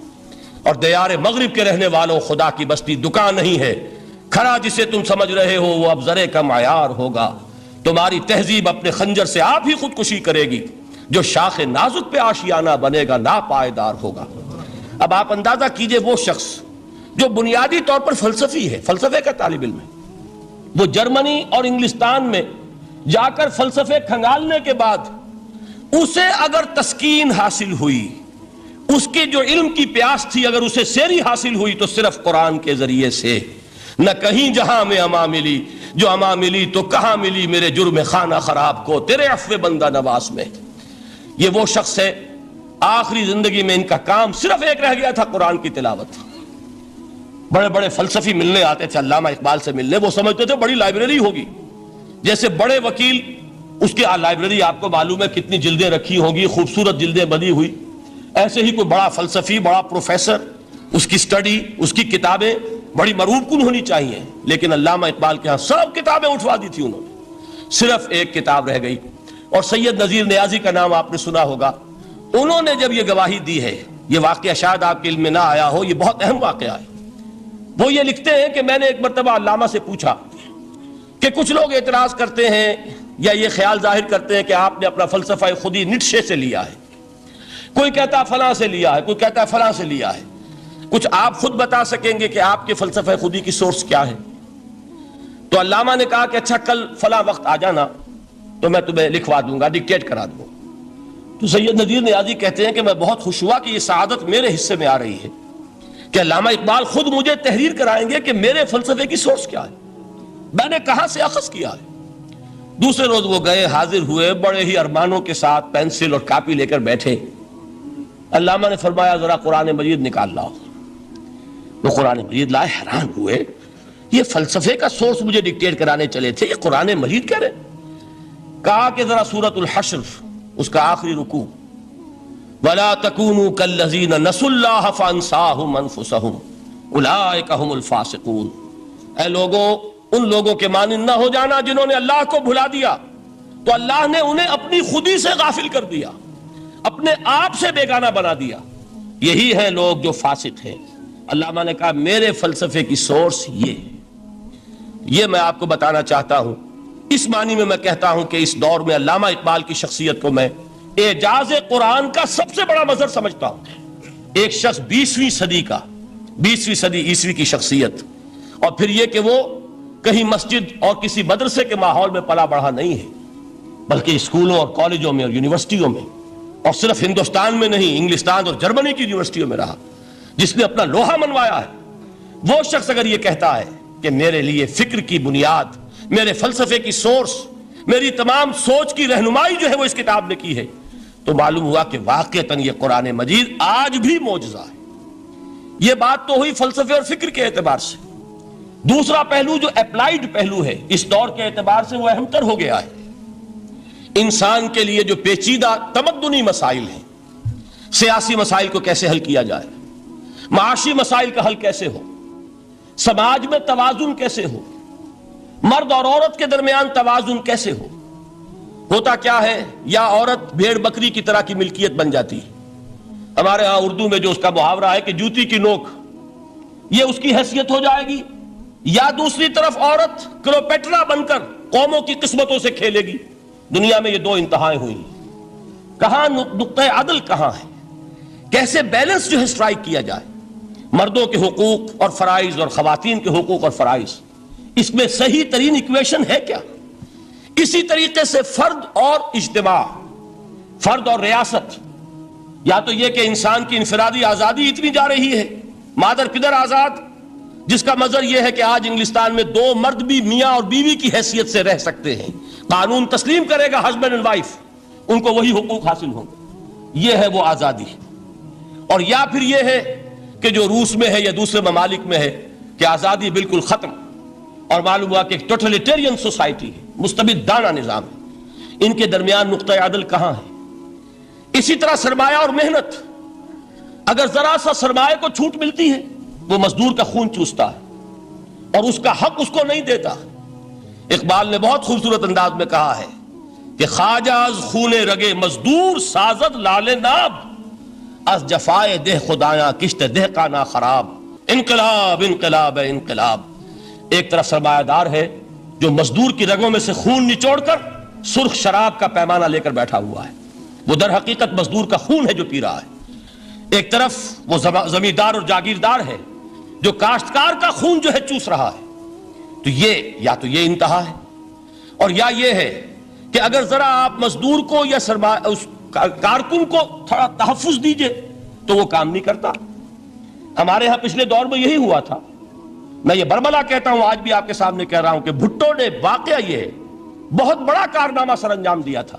اور دیار مغرب کے رہنے والوں, خدا کی بستی دکان نہیں ہے, کھڑا جسے تم سمجھ رہے ہو وہ اب زرے کا معیار ہوگا. تمہاری تہذیب اپنے خنجر سے آپ ہی خودکشی کرے گی, جو شاخ نازک پہ آشیانہ بنے گا ناپائیدار ہوگا. اب آپ اندازہ کیجئے وہ شخص جو بنیادی طور پر فلسفی ہے, فلسفے کا طالب علم ہے, وہ جرمنی اور انگلستان میں جا کر فلسفے کھنگالنے کے بعد اسے اگر تسکین حاصل ہوئی، اس کے جو علم کی پیاس تھی اگر اسے سیری حاصل ہوئی تو صرف قرآن کے ذریعے سے، نہ کہیں جہاں میں اما ملی، جو اما ملی تو کہاں ملی میرے جرم خانہ خراب کو تیرے عفو بندہ نواز میں۔ یہ وہ شخص ہے آخری زندگی میں ان کا کام صرف ایک رہ گیا تھا، قرآن کی تلاوت۔ بڑے بڑے فلسفی ملنے آتے تھے علامہ اقبال سے ملنے، وہ سمجھتے تھے بڑی لائبریری ہوگی، جیسے بڑے وکیل اس کی لائبریری آپ کو معلوم ہے کتنی جلدیں رکھی ہوں گی، خوبصورت جلدیں بنی ہوئی، ایسے ہی کوئی بڑا فلسفی، بڑا پروفیسر، اس کی سٹڈی، اس کی کتابیں بڑی مروب کن ہونی چاہیے، لیکن علامہ اقبال کے ہاں سب کتابیں اٹھوا دی تھی انہوں نے، صرف ایک کتاب رہ گئی۔ اور سید نذیر نیازی کا نام آپ نے سنا ہوگا، انہوں نے جب یہ گواہی دی ہے، یہ واقعہ شاید آپ کے علم میں نہ آیا ہو، یہ بہت اہم واقعہ ہے۔ وہ یہ لکھتے ہیں کہ میں نے ایک مرتبہ علامہ سے پوچھا کہ کچھ لوگ اعتراض کرتے ہیں یا یہ خیال ظاہر کرتے ہیں کہ آپ نے اپنا فلسفہ خودی نیٹشے سے لیا ہے، کوئی کہتا ہے فلاں سے لیا ہے، کوئی کہتا ہے فلاں سے لیا ہے، کچھ آپ خود بتا سکیں گے کہ آپ کے فلسفہ خودی کی سورس کیا ہے؟ تو علامہ نے کہا کہ اچھا کل فلاں وقت آ جانا تو میں تمہیں لکھوا دوں گا، ڈکٹیٹ کرا دوں گا۔ تو سید نذیر نیازی کہتے ہیں کہ میں بہت خوش ہوا کہ یہ سعادت میرے حصے میں آ رہی ہے کہ علامہ اقبال خود مجھے تحریر کرائیں گے کہ میرے فلسفے کی سورس کیا ہے، میں نے کہاں سے اخذ کیا ہے۔ دوسرے روز وہ گئے، حاضر ہوئے، بڑے ہی ارمانوں کے ساتھ پینسل اور کاپی لے کر بیٹھے۔ علامہ نے فرمایا ذرا قرآن مجید نکال لاؤ۔ وہ قرآن مجید لائے، حیران ہوئے، یہ فلسفے کا سورس مجھے ڈکٹیٹ کرانے چلے تھے، یہ قرآن مجید کہہ رہے؟ کہا کہ ذرا سورۃ الحشر اس کا آخری رکوع، وَلَا تَكُونُوا كَالَّذِينَ نَسُوا اللَّهَ فَأَنسَاهُمْ أَنفُسَهُمْ أُولَٰئِكَ هُمُ الْفَاسِقُونَ۔ اے لوگوں، ان لوگوں کے مانند نہ ہو جانا جنہوں نے اللہ کو بھلا دیا، تو اللہ نے انہیں اپنی خودی سے غافل کر دیا، اپنے آپ سے بیگانہ بنا دیا، یہی ہیں لوگ جو فاسق ہیں۔ علامہ نے کہا میرے فلسفے کی سورس یہ میں آپ کو بتانا چاہتا ہوں۔ اس معنی میں کہتا ہوں کہ اس دور میں علامہ اقبال کی شخصیت کو میں اعجاز قرآن کا سب سے بڑا مظہر سمجھتا ہوں۔ ایک شخص 20ویں صدی عیسوی کی شخصیت، اور پھر یہ کہ وہ کہیں مسجد اور کسی مدرسے کے ماحول میں پلا بڑھا نہیں ہے، بلکہ اسکولوں اور کالجوں میں اور یونیورسٹیوں میں، اور صرف ہندوستان میں نہیں، انگلستان اور جرمنی کی یونیورسٹیوں میں رہا، جس نے اپنا لوہا منوایا ہے۔ وہ شخص اگر یہ کہتا ہے کہ میرے لیے فکر کی بنیاد، میرے فلسفے کی سورس، میری تمام سوچ کی رہنمائی جو ہے وہ اس کتاب نے کی ہے، تو معلوم ہوا کہ واقعتاً یہ قرآن مجید آج بھی معجزہ ہے۔ یہ بات تو ہوئی فلسفے اور فکر کے اعتبار سے۔ دوسرا پہلو جو اپلائیڈ پہلو ہے اس دور کے اعتبار سے، وہ اہم تر ہو گیا ہے۔ انسان کے لیے جو پیچیدہ تمدنی مسائل ہیں، سیاسی مسائل کو کیسے حل کیا جائے، معاشی مسائل کا حل کیسے ہو، سماج میں توازن کیسے ہو، مرد اور عورت کے درمیان توازن کیسے ہو، ہوتا کیا ہے یا عورت بھیڑ بکری کی طرح کی ملکیت بن جاتی ہے۔ ہمارے ہاں اردو میں جو اس کا محاورہ ہے کہ جوتی کی نوک، یہ اس کی حیثیت ہو جائے گی، یا دوسری طرف عورت کلوپیٹرا بن کر قوموں کی قسمتوں سے کھیلے گی۔ دنیا میں یہ دو انتہائیں ہوئی، کہاں نقطہ عدل کہاں ہے، کیسے بیلنس جو ہے اسٹرائک کیا جائے، مردوں کے حقوق اور فرائض اور خواتین کے حقوق اور فرائض، اس میں صحیح ترین ایکویشن ہے کیا؟ اسی طریقے سے فرد اور اجتماع، فرد اور ریاست، یا تو یہ کہ انسان کی انفرادی آزادی اتنی جا رہی ہے، مادر پدر آزاد، جس کا مظہر یہ ہے کہ آج انگلستان میں دو مرد بھی میاں اور بیوی کی حیثیت سے رہ سکتے ہیں، قانون تسلیم کرے گا ہسبینڈ اینڈ وائف، ان کو وہی حقوق حاصل ہوں گے، یہ ہے وہ آزادی۔ اور یا پھر یہ ہے کہ جو روس میں ہے یا دوسرے ممالک میں ہے کہ آزادی بالکل ختم، اور معلوم ہوا کہ ایک ٹوٹلیٹیرین سوسائٹی ہے، مستبدانہ نظام ہے۔ ان کے درمیان نقطہ عدل کہاں ہے؟ اسی طرح سرمایہ اور محنت، اگر ذرا سا سرمایہ کو چھوٹ ملتی ہے وہ مزدور کا خون چوستا ہے اور اس کا حق اس کو نہیں دیتا۔ اقبال نے بہت خوبصورت انداز میں کہا ہے کہ خواجہ از خون رگے مزدور سازد لال ناب، از جفائے دہ خدایاں کشت دہ کا نا خراب۔ انقلاب انقلاب انقلاب، ایک طرف سرمایہ دار ہے جو مزدور کی رگوں میں سے خون نچوڑ کر سرخ شراب کا پیمانہ لے کر بیٹھا ہوا ہے، وہ در حقیقت مزدور کا خون ہے جو پی رہا ہے۔ ایک طرف وہ زمیندار اور جاگیردار ہے جو کاشتکار کا خون جو ہے چوس رہا ہے۔ تو یہ انتہا ہے، اور یا یہ ہے کہ اگر ذرا آپ مزدور کو یا اس کارکن کو تھوڑا تحفظ دیجئے تو وہ کام نہیں کرتا. ہمارے ہاں پچھلے دور میں یہی ہوا تھا. میں یہ برملا کہتا ہوں، آج بھی آپ کے سامنے کہہ رہا ہوں کہ بھٹو نے واقعہ یہ بہت بڑا کارنامہ سر انجام دیا تھا.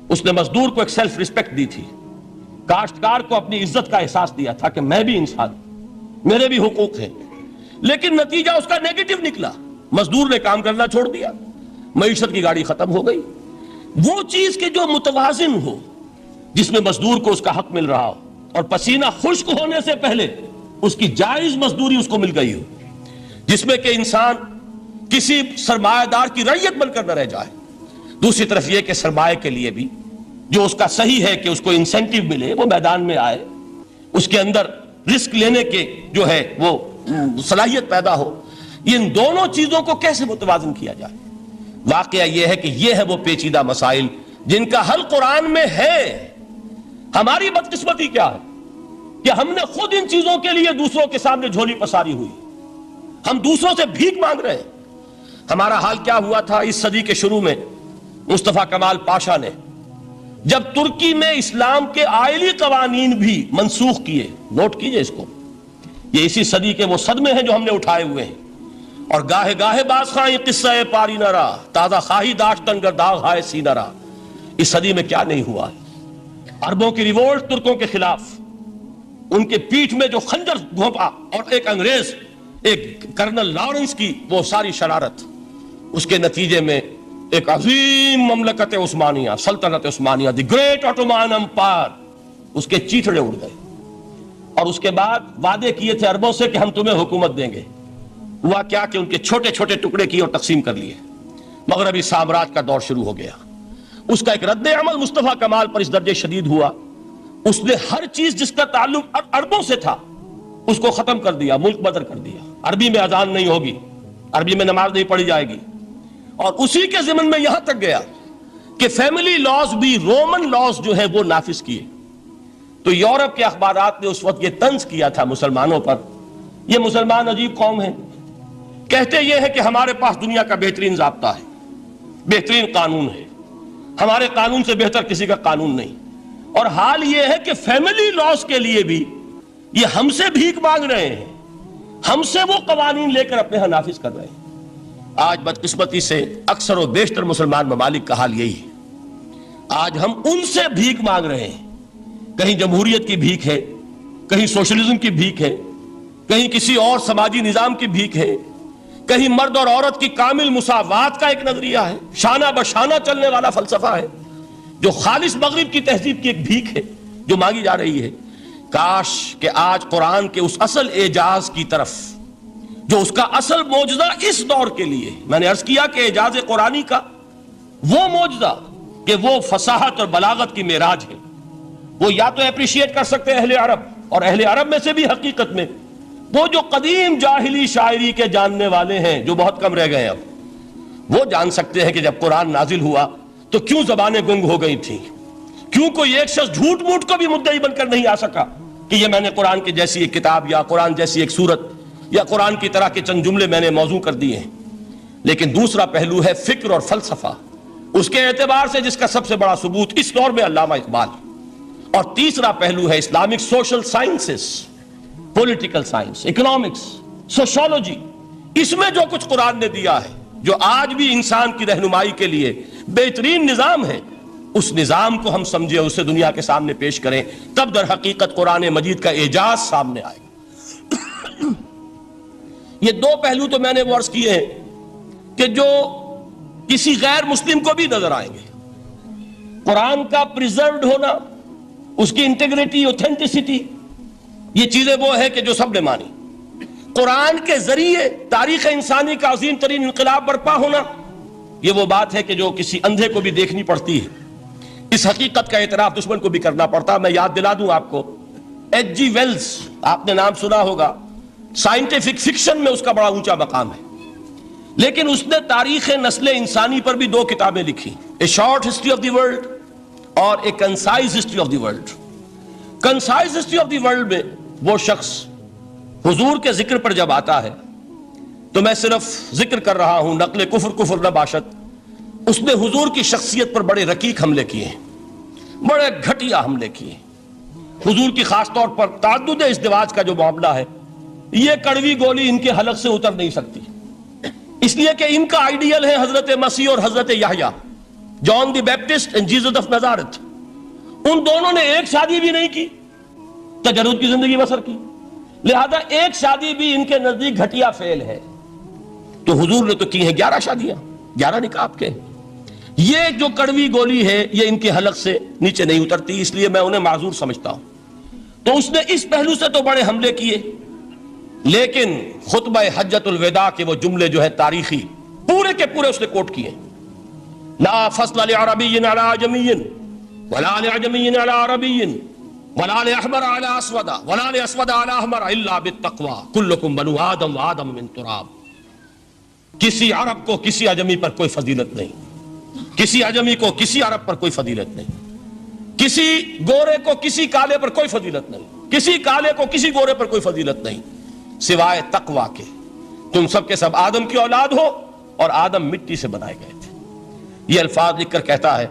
اس نے مزدور کو ایک سیلف ریسپیکٹ دی تھی، کاشتکار کو اپنی عزت کا احساس دیا تھا کہ میں بھی انسان ہوں، میرے بھی حقوق ہیں. لیکن نتیجہ اس کا نیگیٹو نکلا. مزدور نے کام کرنا چھوڑ دیا، معیشت کی گاڑی ختم ہو گئی. وہ چیز کہ جو متوازن ہو، جس میں مزدور کو اس کا حق مل رہا ہو اور پسینہ خشک ہونے سے پہلے اس کی جائز مزدوری اس کو مل گئی ہو، جس میں کہ انسان کسی سرمایہ دار کی رعیت بن کر نہ رہ جائے. دوسری طرف یہ کہ سرمایہ کے لیے بھی جو اس کا صحیح ہے کہ اس کو انسینٹیو ملے، وہ میدان میں آئے، اس کے اندر رسک لینے کے جو ہے وہ صلاحیت پیدا ہو. ان دونوں چیزوں کو کیسے متوازن کیا جائے؟ واقعہ یہ ہے کہ یہ ہے وہ پیچیدہ مسائل جن کا حل قرآن میں ہے. ہماری بدقسمتی کیا ہے کہ ہم نے خود ان چیزوں کے لیے دوسروں کے سامنے جھولی پساری ہوئی. ہم دوسروں سے بھیک مانگ رہے ہیں. ہمارا حال کیا ہوا تھا اس صدی کے شروع میں؟ مصطفیٰ کمال پاشا نے جب ترکی میں اسلام کے آئلی قوانین بھی منسوخ کیے، نوٹ کیجئے اس کو، یہ اسی صدی کے وہ صدمے ہیں جو ہم نے اٹھائے ہوئے ہیں. اور گاہے گاہے باز خواہی قصہ پاری نہ رہا، تازہ خواہی داشتن گر داغ ہائے سی نہ رہا. اس صدی میں کیا نہیں ہوا؟ عربوں کی ریوولٹ ترکوں کے خلاف، ان کے پیٹھ میں جو خنجر گھونپا، اور ایک انگریز، ایک کرنل لارنس کی وہ ساری شرارت، اس کے نتیجے میں ایک عظیم مملکت عثمانیہ، سلطنت عثمانیہ، دی گریٹ آٹومان امپائر، اس کے چیتڑے اڑ گئے. اور اس کے بعد وعدے کیے تھے عربوں سے کہ ہم تمہیں حکومت دیں گے. ہوا کیا کہ ان کے چھوٹے چھوٹے ٹکڑے کیے اور تقسیم کر لیے. مغربی سامراج کا دور شروع ہو گیا. اس کا ایک رد عمل مصطفیٰ کمال پر اس درجے شدید ہوا، اس نے ہر چیز جس کا تعلق عربوں سے تھا اس کو ختم کر دیا، ملک بدر کر دیا. عربی میں اذان نہیں ہوگی، عربی میں نماز نہیں پڑھی جائے گی. اور اسی کے ضمن میں یہاں تک گیا کہ فیملی لاز بھی، رومن لاز جو ہے وہ نافذ کیے. تو یورپ کے اخبارات نے اس وقت یہ طنز کیا تھا مسلمانوں پر، یہ مسلمان عجیب قوم ہے، کہتے یہ ہے کہ ہمارے پاس دنیا کا بہترین ضابطہ ہے، بہترین قانون ہے، ہمارے قانون سے بہتر کسی کا قانون نہیں. اور حال یہ ہے کہ فیملی لاز کے لیے بھی یہ ہم سے بھیک مانگ رہے ہیں، ہم سے وہ قوانین لے کر اپنے ہاں نافذ کر رہے ہیں. آج بدقسمتی سے اکثر و بیشتر مسلمان ممالک کا حال یہی ہے. آج ہم ان سے بھیک مانگ رہے ہیں. کہیں جمہوریت کی بھیک ہے، کہیں سوشلزم کی بھیک ہے، کہیں کسی اور سماجی نظام کی بھیک ہے، کہیں مرد اور عورت کی کامل مساوات کا ایک نظریہ ہے، شانہ بشانہ چلنے والا فلسفہ ہے، جو خالص مغرب کی تہذیب کی ایک بھیک ہے جو مانگی جا رہی ہے. کاش کہ آج قرآن کے اس اصل اعجاز کی طرف، جو اس کا اصل معجزہ اس دور کے لیے، میں نے عرض کیا کہ اعجاز قرآنی کا وہ معجزہ کہ وہ فصاحت اور بلاغت کی معراج ہے، وہ یا تو اپریشیٹ کر سکتے ہیں اہل عرب، اور اہل عرب میں سے بھی حقیقت میں وہ جو قدیم جاہلی شاعری کے جاننے والے ہیں جو بہت کم رہ گئے، اب وہ جان سکتے ہیں کہ جب قرآن نازل ہوا تو کیوں زبانیں گنگ ہو گئی تھیں، کیوں کوئی ایک شخص جھوٹ موٹ کو بھی مدعی بن کر نہیں آ سکا کہ یہ میں نے قرآن کی جیسی ایک کتاب یا قرآن جیسی ایک سورت یا قرآن کی طرح کے چند جملے میں نے موضوع کر دیے ہیں. لیکن دوسرا پہلو ہے فکر اور فلسفہ، اس کے اعتبار سے جس کا سب سے بڑا ثبوت اس دور میں علامہ اقبال. اور تیسرا پہلو ہے Islamic social sciences, political science, economics, sociology. اس میں جو کچھ قرآن نے دیا ہے، جو آج بھی انسان کی رہنمائی کے لیے بہترین نظام ہے، اس نظام کو ہم سمجھے، اسے دنیا کے سامنے پیش کریں، تب در حقیقت قرآن مجید کا اعجاز سامنے آئے گا. یہ دو پہلو تو میں نے وہ عرض کیے ہیں کہ جو کسی غیر مسلم کو بھی نظر آئیں گے. قرآن کا پریزروڈ ہونا، اس کی انٹیگریٹی، اوتھینٹسٹی، یہ چیزیں وہ ہے کہ جو سب نے مانی. قرآن کے ذریعے تاریخ انسانی کا عظیم ترین انقلاب برپا ہونا، یہ وہ بات ہے کہ جو کسی اندھے کو بھی دیکھنی پڑتی ہے. اس حقیقت کا اعتراف دشمن کو بھی کرنا پڑتا. میں یاد دلا دوں آپ کو، ایچ جی ویلز، آپ نے نام سنا ہوگا، سائنٹیفک فکشن میں اس کا بڑا اونچا مقام ہے، لیکن اس نے تاریخ نسل انسانی پر بھی دو کتابیں لکھی، a short history of the world اور a concise history of the world. Concise history of the world میں وہ شخص حضور کے ذکر پر جب آتا ہے تو میں صرف ذکر کر رہا ہوں، نقل کفر نہ باشد، اس نے حضور کی شخصیت پر بڑے رقیق حملے کیے ہیں. بڑے گھٹیا حملے کیے. حضور کی خاص طور پر تعدد ازدواج کا جو معاملہ ہے، یہ کڑوی گولی ان کے حلق سے اتر نہیں سکتی، اس لیے کہ ان کا آئیڈیل ہے حضرت مسیح اور حضرت یحییٰ، جان دی بیپٹسٹ اینڈ جیسس آف نازارت. ان دونوں نے ایک شادی بھی نہیں کی، تجرد کی زندگی بسر کی، لہذا ایک شادی بھی ان کے نزدیک گھٹیا فعل ہے. تو حضور نے تو کی ہیں 11 شادیاں، 11 نکاح کے. یہ جو کڑوی گولی ہے یہ ان کے حلق سے نیچے نہیں اترتی، اس لیے میں انہیں معذور سمجھتا ہوں. تو اس نے اس پہلو سے تو بڑے حملے کیے، لیکن خطبہ حجۃ الوداع کے وہ جملے جو ہے تاریخی پورے کے پورے اس نے کوٹ کیے. لا فصل لعربی علی عجمی ولا لعجمی علی عربی ولا لأحمر علی اسود ولا لأسود علی احمر الا بالتقوی کلکم بنو آدم وآدم من تراب. کسی عرب کو کسی عجمی پر کوئی فضیلت نہیں، کسی عجمی کو کسی عرب پر کوئی فضیلت نہیں، کسی گورے کو کسی کالے پر کوئی فضیلت نہیں، کسی کالے کو کسی گورے پر کوئی فضیلت نہیں سوائے تقوی کے. تم سب کے سب آدم کی اولاد ہو اور آدم مٹی سے بنائے گئے تھے. یہ الفاظ لکھ کر کہتا ہے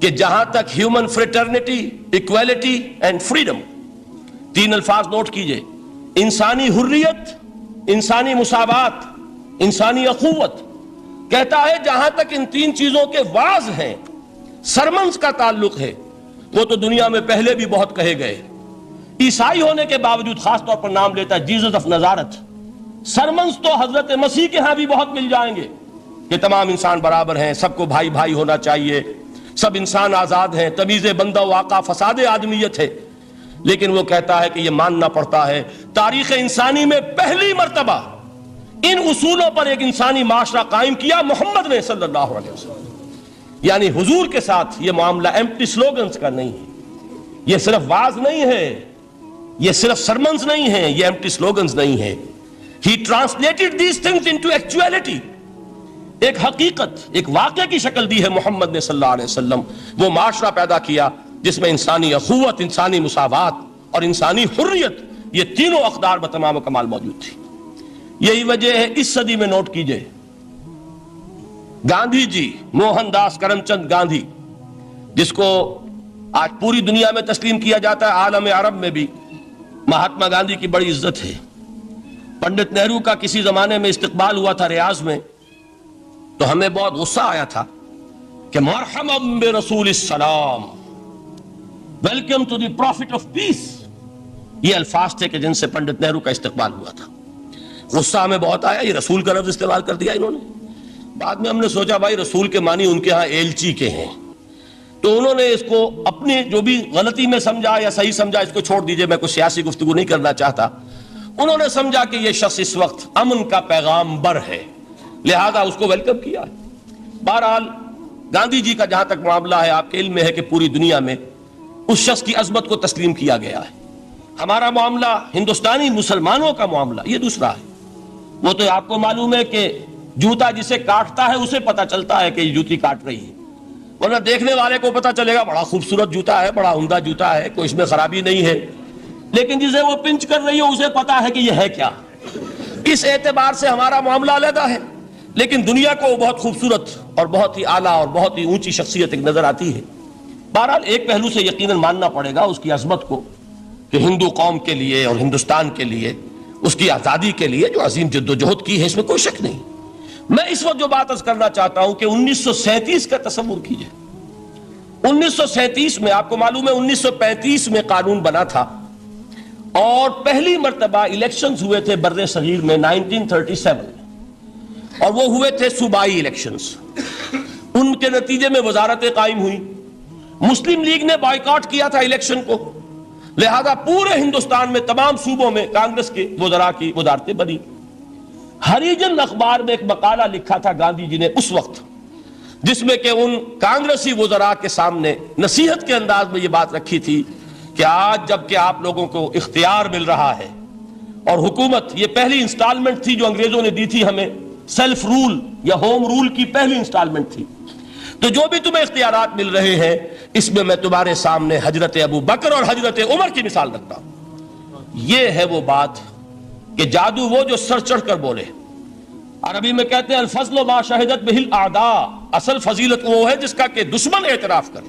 کہ جہاں تک human fraternity, equality and freedom, 3 الفاظ نوٹ کیجئے، انسانی حریت، انسانی مساوات، انسانی اخوت، کہتا ہے جہاں تک ان 3 چیزوں کے واز ہیں، سرمنز کا تعلق ہے، وہ تو دنیا میں پہلے بھی بہت کہے گئے. عیسائی ہونے کے باوجود خاص طور پر نام لیتا ہے جیسس آف نازارت. سرمنز تو حضرت مسیح کے ہاں بھی بہت مل جائیں گے کہ تمام انسان برابر ہیں، سب کو بھائی بھائی ہونا چاہیے، سب انسان آزاد ہیں، تمیز بندہ و آقا فساد آدمیت ہے. لیکن وہ کہتا ہے کہ یہ ماننا پڑتا ہے تاریخ انسانی میں پہلی مرتبہ ان اصولوں پر ایک انسانی معاشرہ قائم کیا محمد نے صلی اللہ علیہ وسلم. یعنی حضور کے ساتھ یہ معاملہ ایمپٹی سلوگنز کا نہیں ہے، یہ صرف واز نہیں ہے، یہ صرف سرمنز نہیں ہیں، یہ ایمپٹی سلوگنز نہیں ہے. He translated these things into actuality. ایک حقیقت، ایک واقعہ کی شکل دی ہے محمد نے صلی اللہ علیہ وسلم. وہ معاشرہ پیدا کیا جس میں انسانی اخوت، انسانی مساوات اور انسانی حریت، یہ تینوں اقدار بتمام و کمال موجود تھی. یہی وجہ ہے اس صدی میں نوٹ کیجئے گاندھی جی، موہن داس کرم چند گاندھی، جس کو آج پوری دنیا میں تسلیم کیا جاتا ہے، عالم عرب میں بھی مہاتما گاندھی کی بڑی عزت ہے. پنڈت نہرو کا کسی زمانے میں استقبال ہوا تھا ریاض میں، تو ہمیں بہت غصہ آیا تھا کہ مرحبا برسول السلام، welcome to the prophet of peace. یہ الفاظ تھے کہ جن سے پنڈت نہرو کا استقبال ہوا تھا. غصہ ہمیں بہت آیا، یہ رسول کا لفظ استعمال کر دیا انہوں نے. بعد میں ہم نے سوچا بھائی رسول کے معنی ان کے ہاں ایلچی کے ہیں، تو انہوں نے اس کو اپنی جو بھی غلطی میں سمجھا یا صحیح سمجھا، اس کو چھوڑ دیجئے، میں کوئی سیاسی گفتگو نہیں کرنا چاہتا. انہوں نے سمجھا کہ یہ شخص اس وقت امن کا پیغام بر ہے، لہذا اس کو ویلکم کیا. بہرحال گاندھی جی کا جہاں تک معاملہ ہے، آپ کے علم میں ہے کہ پوری دنیا میں اس شخص کی عظمت کو تسلیم کیا گیا ہے. ہمارا معاملہ، ہندوستانی مسلمانوں کا معاملہ، یہ دوسرا ہے. وہ تو آپ کو معلوم ہے کہ جوتا جسے کاٹتا ہے اسے پتا چلتا ہے کہ یہ جوتی کاٹ رہی ہے، ورنہ دیکھنے والے کو پتا چلے گا بڑا خوبصورت جوتا ہے، بڑا عمدہ جوتا ہے، کوئی اس میں خرابی نہیں ہے. لیکن جسے وہ پنچ کر رہی ہو اسے پتا ہے کہ یہ ہے کیا. اس اعتبار سے ہمارا معاملہ علیحدہ ہے، لیکن دنیا کو بہت خوبصورت اور بہت ہی اعلیٰ اور بہت ہی اونچی شخصیت ایک نظر آتی ہے. بہرحال ایک پہلو سے یقیناً ماننا پڑے گا اس کی عظمت کو، کہ ہندو قوم کے لیے اور ہندوستان کے لیے، اس کی آزادی کے لیے جو عظیم جد و جہد کی ہے، اس میں کوئی شک نہیں. میں اس وقت جو بات عرض کرنا چاہتا ہوں کہ 1937 کا تصور کیجئے. 1937 میں آپ کو معلوم ہے 1935 میں قانون بنا تھا، اور پہلی مرتبہ الیکشنز ہوئے تھے بر صغیر میں 1937 میں، اور وہ ہوئے تھے صوبائی الیکشنز. ان کے نتیجے میں وزارتیں قائم ہوئی. مسلم لیگ نے بائیکاٹ کیا تھا الیکشن کو، لہذا پورے ہندوستان میں تمام صوبوں میں کانگریس کے وزراء کی وزارتیں بنی. ہریجن اخبار میں ایک مقالہ لکھا تھا گاندھی جی نے اس وقت، جس میں کہ ان کانگریسی وزراء کے سامنے نصیحت کے انداز میں یہ بات رکھی تھی کہ آج جب کہ آپ لوگوں کو اختیار مل رہا ہے اور حکومت، یہ پہلی انسٹالمنٹ تھی جو انگریزوں نے دی تھی ہمیں، سیلف رول یا ہوم رول کی پہلی انسٹالمنٹ تھی، تو جو بھی تمہیں اختیارات مل رہے ہیں اس میں تمہارے سامنے حضرت ابو بکر اور حضرت عمر کی مثال رکھتا ہوں. یہ ہے وہ بات کہ جادو وہ جو سر چڑھ کر بولے. عربی میں کہتے ہیں الفضل ما شہدت بہ الاعداء، اصل فضیلت وہ ہے جس کا کہ دشمن اعتراف کرے.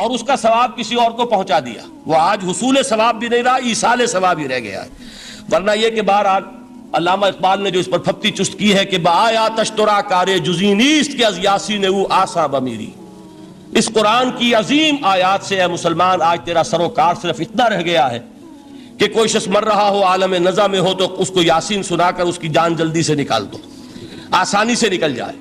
اور اس کا ثواب کسی اور کو پہنچا دیا، وہ آج حصول ثواب بھی نہیں رہا، ایصال ثواب ہی رہ گیا ہے۔ ورنہ یہ کہ بہرحال علامہ اقبال نے جو اس پر پھپتی چست کی ہے کہ بآیا تشترا کارے جزی نیست کہ از یاسین او آسا بمیری، اس قرآن کی عظیم آیات سے اے مسلمان آج تیرا سروکار صرف اتنا رہ گیا ہے کہ کوئی شخص مر رہا ہو، عالم نزع میں ہو، تو اس کو یاسین سنا کر اس کی جان جلدی سے نکال دو، آسانی سے نکل جائے،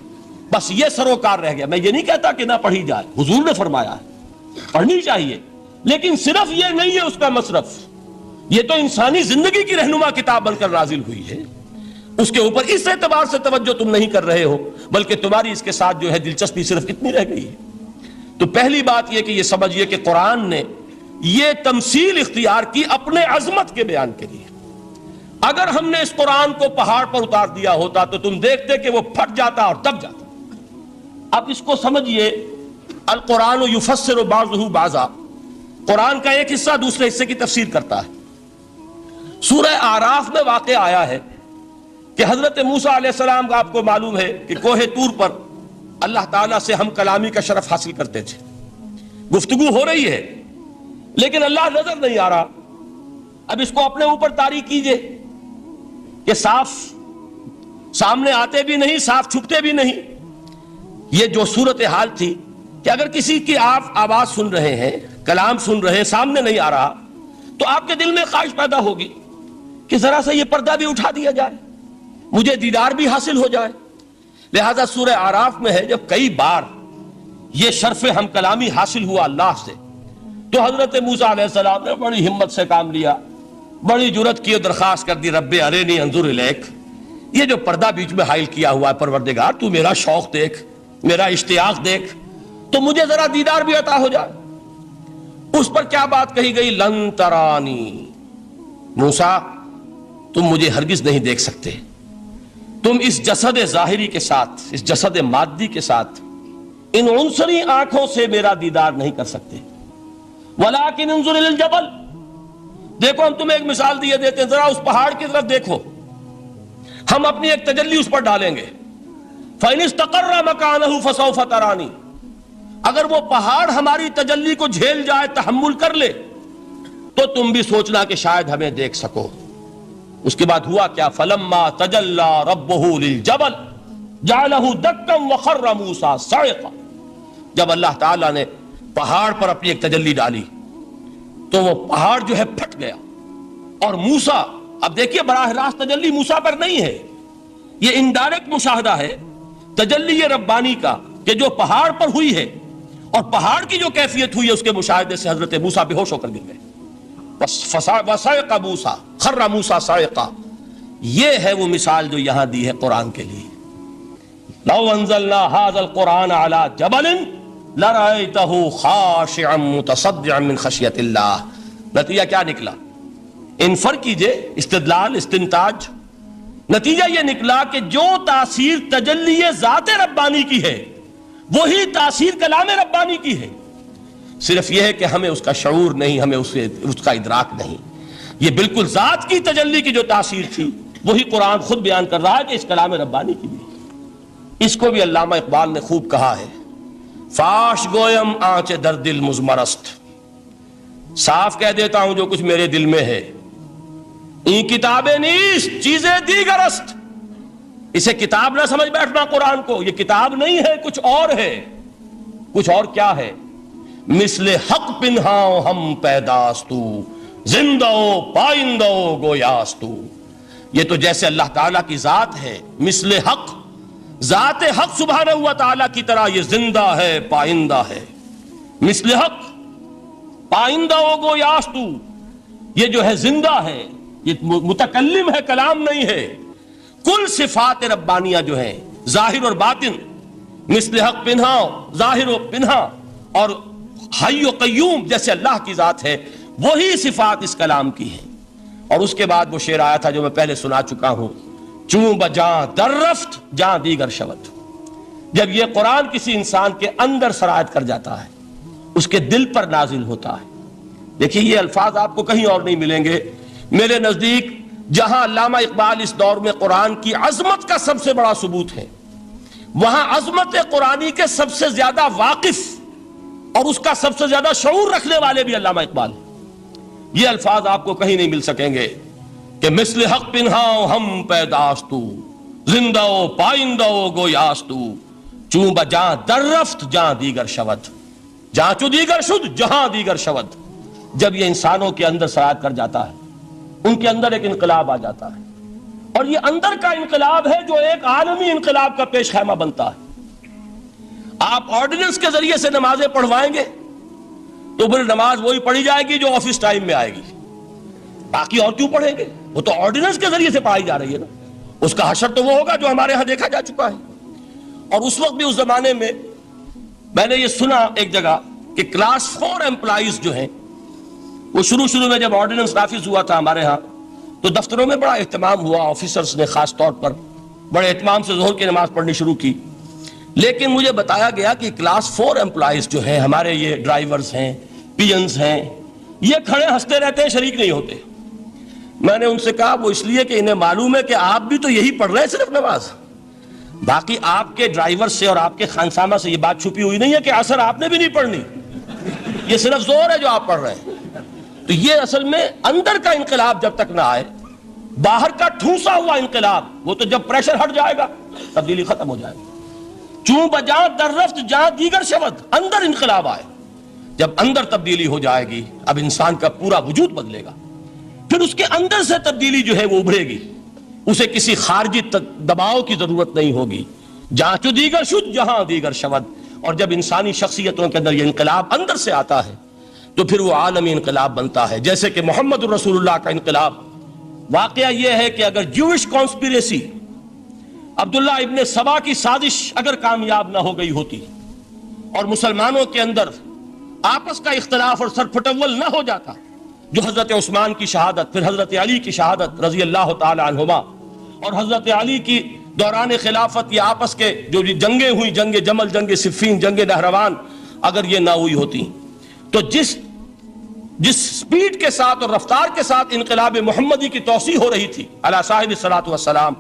بس یہ سروکار رہ گیا۔ میں یہ نہیں کہتا کہ نہ پڑھی جائے، حضور نے فرمایا ہے پڑھنی چاہیے، لیکن صرف یہ نہیں ہے اس کا مصرف، یہ تو انسانی زندگی کی رہنما کتاب بن کر نازل ہوئی ہے، اس کے اوپر اس اعتبار سے توجہ تم نہیں کر رہے ہو، بلکہ تمہاری اس کے ساتھ جو ہے دلچسپی صرف اتنی رہ گئی ہے۔ تو پہلی بات یہ کہ یہ سمجھیے کہ قرآن نے یہ تمثیل اختیار کی اپنے عظمت کے بیان کے لیے۔ اگر ہم نے اس قرآن کو پہاڑ پر اتار دیا ہوتا تو تم دیکھتے کہ وہ پھٹ جاتا اور دب جاتا۔ اب اس کو سمجھیے، القرآن یفسر بعضہ بعضا، قرآن کا ایک حصہ دوسرے حصے کی تفسیر کرتا ہے۔ سورہ اعراف میں واقع آیا ہے کہ حضرت موسیٰ علیہ السلام کا آپ کو معلوم ہے کہ کوہ طور پر اللہ تعالیٰ سے ہم کلامی کا شرف حاصل کرتے تھے، گفتگو ہو رہی ہے لیکن اللہ نظر نہیں آ رہا۔ اب اس کو اپنے اوپر طاری کیجئے کہ صاف سامنے آتے بھی نہیں، صاف چھپتے بھی نہیں۔ یہ جو صورتحال تھی کہ اگر کسی کی آپ آواز سن رہے ہیں، کلام سن رہے ہیں، سامنے نہیں آ رہا، تو آپ کے دل میں خواہش پیدا ہوگی کہ ذرا سا یہ پردہ بھی اٹھا دیا جائے، مجھے دیدار بھی حاصل ہو جائے۔ لہذا سورہ اعراف میں ہے جب کئی بار یہ شرف ہم کلامی حاصل ہوا اللہ سے، تو حضرت موسیٰ علیہ السلام نے بڑی ہمت سے کام لیا، بڑی جرت کی، درخواست کر دی، رب ارینی انظر الیک، یہ جو پردہ بیچ میں حائل کیا ہوا ہے پروردگار، تو میرا شوق دیکھ، میرا اشتیاق دیکھ، تو مجھے ذرا دیدار بھی عطا ہو جائے۔ اس پر کیا بات کہی گئی؟ لن ترانی، موسیٰ تم مجھے ہرگز نہیں دیکھ سکتے، تم اس جسد ظاہری کے ساتھ، اس جسد مادی کے ساتھ، ان عنصری آنکھوں سے میرا دیدار نہیں کر سکتے۔ ولیکن انظر الی الجبل، دیکھو ہم تمہیں ایک مثال دیے دیتے ہیں، ذرا اس پہاڑ کی طرف دیکھو، ہم اپنی ایک تجلی اس پر ڈالیں گے۔ فَإِنِ اسْتَقَرَّ مَكَانَهُ فَسَوْفَ تَرَانِي، اگر وہ پہاڑ ہماری تجلی کو جھیل جائے، تحمل کر لے، تو تم بھی سوچنا کہ شاید ہمیں دیکھ سکو۔ اس کے بعد ہوا کیا؟ فَلَمَّا تَجَلَّى رَبُّهُ لِلْجَبَلِ جَعَلَهُ دَكًّا وَخَرَّ مُوسَىٰ صَعِقًا، جب اللہ تعالیٰ نے پہاڑ پر اپنی ایک تجلی ڈالی تو وہ پہاڑ جو ہے پھٹ گیا، اور موسیٰ، اب دیکھیے براہ راست تجلی موسیٰ پر نہیں ہے، یہ انڈائریکٹ مشاہدہ ہے تجلی ربانی کا کہ جو پہاڑ پر ہوئی ہے، اور پہاڑ کی جو کیفیت ہوئی ہے اس کے مشاہدے سے حضرت موسیٰ بے ہوش ہو کر گر گئے۔ وَصَعِقَ مُوسَىٰ خَرَّ مُوسَىٰ صَعِقًا، یہ ہے وہ مثال جو یہاں دی ہے قرآن کے لیے۔ لَوْ أَنزَلْنَا هَذَا الْقُرْآنَ عَلَىٰ جَبَلٍ لَرَأَيْتَهُ خَاشِعًا مُتَصَدِّعًا مِّنْ خَشْيَةِ اللَّهِ۔ نتیجہ کیا نکلا؟ انفر کیجئے، استدلال، استنتاج۔ نتیجہ یہ نکلا کہ جو تاثیر تجلی ذات ربانی کی ہے وہی تاثیر کلام ربانی کی ہے، صرف یہ ہے کہ ہمیں اس کا شعور نہیں، ہمیں اس کا ادراک نہیں۔ یہ بالکل ذات کی تجلی کی جو تاثیر تھی وہی قرآن خود بیان کر رہا ہے کہ اس کلام ربانی کی بھی۔ اس کو بھی علامہ اقبال نے خوب کہا ہے، فاش گویم آنچ در دل مزمرست، صاف کہہ دیتا ہوں جو کچھ میرے دل میں ہے، این کتابیں نیست چیزیں دیگر است، اسے کتاب نہ سمجھ بیٹھنا قرآن کو، یہ کتاب نہیں ہے، کچھ اور ہے۔ کچھ اور کیا ہے؟ مثل حق پنہاؤ ہم پیداستو، زندہ پائندہ گویاستو، یہ تو جیسے اللہ تعالیٰ کی ذات ہے، مثل حق، ذات حق سبحانہ و تعالیٰ کی طرح یہ زندہ ہے، پائندہ ہے۔ مثل حق، پائندہ گویاستو، یہ جو ہے زندہ ہے، یہ متکلم ہے، کلام نہیں ہے۔ کل صفات ربانیہ جو ہیں ظاہر اور باطن، مثل حق پنہا، ظاہر و پنہا، اور حی و قیوم جیسے اللہ کی ذات ہے، وہی صفات اس کلام کی ہیں۔ اور اس کے بعد وہ شعر آیا تھا جو میں پہلے سنا چکا ہوں، چوں بجاں در رفت جاں دیگر شود، جب یہ قرآن کسی انسان کے اندر سرایت کر جاتا ہے، اس کے دل پر نازل ہوتا ہے۔ دیکھیے یہ الفاظ آپ کو کہیں اور نہیں ملیں گے۔ میرے نزدیک جہاں علامہ اقبال اس دور میں قرآن کی عظمت کا سب سے بڑا ثبوت ہے، وہاں عظمت قرآنی کے سب سے زیادہ واقف اور اس کا سب سے زیادہ شعور رکھنے والے بھی علامہ اقبال ہیں۔ یہ الفاظ آپ کو کہیں نہیں مل سکیں گے کہ مثل حق پنہاؤ ہم پیداستو، زندہ و پائندہ و گویاستو، چوں بجاں در رفت جہاں دیگر شود، جہاں چو دیگر شد جہاں دیگر شود۔ جب یہ انسانوں کے اندر سرایت کر جاتا ہے، ان کے اندر ایک انقلاب آ جاتا ہے، اور یہ اندر کا انقلاب ہے جو ایک عالمی انقلاب کا پیش خیمہ بنتا ہے۔ آپ آرڈیننس کے ذریعے سے نمازیں پڑھوائیں گے تو پھر نماز وہی پڑھی جائے گی جو آفس ٹائم میں آئے گی، باقی اور کیوں پڑھیں گے؟ وہ تو آرڈیننس کے ذریعے سے پڑھائی جا رہی ہے نا۔ اس کا حشر تو وہ ہوگا جو ہمارے ہاں دیکھا جا چکا ہے۔ اور اس وقت بھی، اس زمانے میں میں نے یہ سنا ایک جگہ کہ کلاس 4 امپلائیز جو ہیں، وہ شروع میں جب آرڈیننس نافذ ہوا تھا ہمارے ہاں تو دفتروں میں بڑا اہتمام ہوا، آفیسرز نے خاص طور پر بڑے اہتمام سے ظہر کی نماز پڑھنی شروع کی۔ لیکن مجھے بتایا گیا کہ کلاس 4 امپلائیز جو ہیں ہمارے، یہ ڈرائیورز ہیں، پیئنز ہیں، یہ کھڑے ہنستے رہتے ہیں، شریک نہیں ہوتے۔ میں نے ان سے کہا وہ اس لیے کہ انہیں معلوم ہے کہ آپ بھی تو یہی پڑھ رہے ہیں صرف نماز، باقی آپ کے ڈرائیور سے اور آپ کے خانسامہ سے یہ بات چھپی ہوئی نہیں ہے کہ عصر آپ نے بھی نہیں پڑھنی، یہ صرف زور ہے جو آپ پڑھ رہے ہیں۔ تو یہ اصل میں اندر کا انقلاب جب تک نہ آئے، باہر کا ٹھونسا ہوا انقلاب، وہ تو جب پریشر ہٹ جائے گا تبدیلی ختم ہو جائے گی۔ چوں بجاں در رفت جہاں دیگر شود، اندر انقلاب آئے، جب اندر تبدیلی ہو جائے گی اب انسان کا پورا وجود بدلے گا، پھر اس کے اندر سے تبدیلی جو ہے وہ ابھرے گی، اسے کسی خارجی دباؤ کی ضرورت نہیں ہوگی۔ جہاں چو دیگر شد جہاں دیگر شود۔ اور جب انسانی شخصیتوں کے اندر یہ انقلاب اندر سے آتا ہے تو پھر وہ عالمی انقلاب بنتا ہے، جیسے کہ محمد رسول اللہ کا انقلاب۔ واقعہ یہ ہے کہ اگر جوش کانسپیریسی، عبداللہ ابن سبا کی سازش اگر کامیاب نہ ہو گئی ہوتی اور مسلمانوں کے اندر آپس کا اختلاف اور سرپھٹول نہ ہو جاتا، جو حضرت عثمان کی شہادت، پھر حضرت علی کی شہادت رضی اللہ تعالی عنہما، اور حضرت علی کی دوران خلافت یہ آپس کے جو جنگیں ہوئی، جنگ جمل، جنگ صفین، جنگ نہروان، اگر یہ نہ ہوئی ہوتی تو جس سپیڈ کے ساتھ اور رفتار کے ساتھ انقلاب محمدی کی توسیع ہو رہی تھی علی صاحب الصلاۃ والسلام،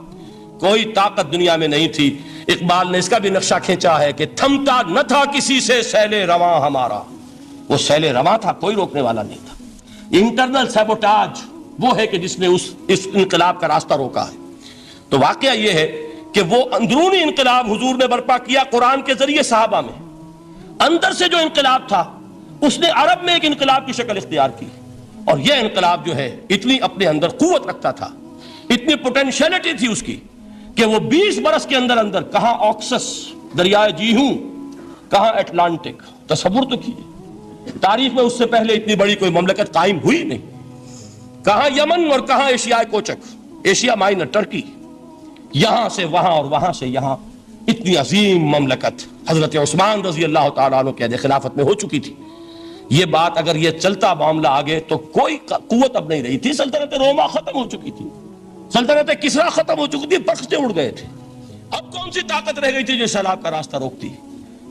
کوئی طاقت دنیا میں نہیں تھی۔ اقبال نے اس کا بھی نقشہ کھینچا ہے کہ تھمتا نہ تھا کسی سے سیل رواں ہمارا، وہ سیل رواں تھا، کوئی روکنے والا نہیں تھا۔ انٹرنل سیبوٹاج وہ ہے کہ جس نے اس انقلاب کا راستہ روکا ہے۔ تو واقعہ یہ ہے کہ وہ اندرونی انقلاب حضور نے برپا کیا قرآن کے ذریعے صحابہ میں، اندر سے جو انقلاب تھا اس نے عرب میں ایک انقلاب کی شکل اختیار کی، اور یہ انقلاب جو ہے اتنی اپنے اندر قوت رکھتا تھا، اتنی پوٹینشیلٹی تھی اس کی کہ وہ 20 برس کے اندر اندر کہاں آکسس دریائے جیہوں، کہاں اٹلانٹک، تصور تو کیے، تاریخ میں اس سے پہلے اتنی بڑی کوئی مملکت قائم ہوئی نہیں، کہاں یمن اور کہاں ایشیائے کوچک، ایشیا مائنر، ٹرکی، یہاں سے وہاں اور وہاں سے یہاں، اتنی عظیم مملکت حضرت عثمان رضی اللہ تعالیٰ عنہ کے خلافت میں ہو چکی تھی۔ یہ بات اگر یہ چلتا معاملہ آگے تو کوئی قوت اب نہیں رہی تھی، سلطنت روما ختم ہو چکی تھی، سلطنت کسریٰ ختم ہو چکی تھی، بخشتے اڑ گئے تھے، اب کون سی طاقت رہ گئی تھی جو سیلاب کا راستہ روکتی؟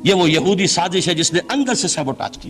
یہ وہ یہودی سازش ہے جس نے اندر سے سیبوٹاج کیا۔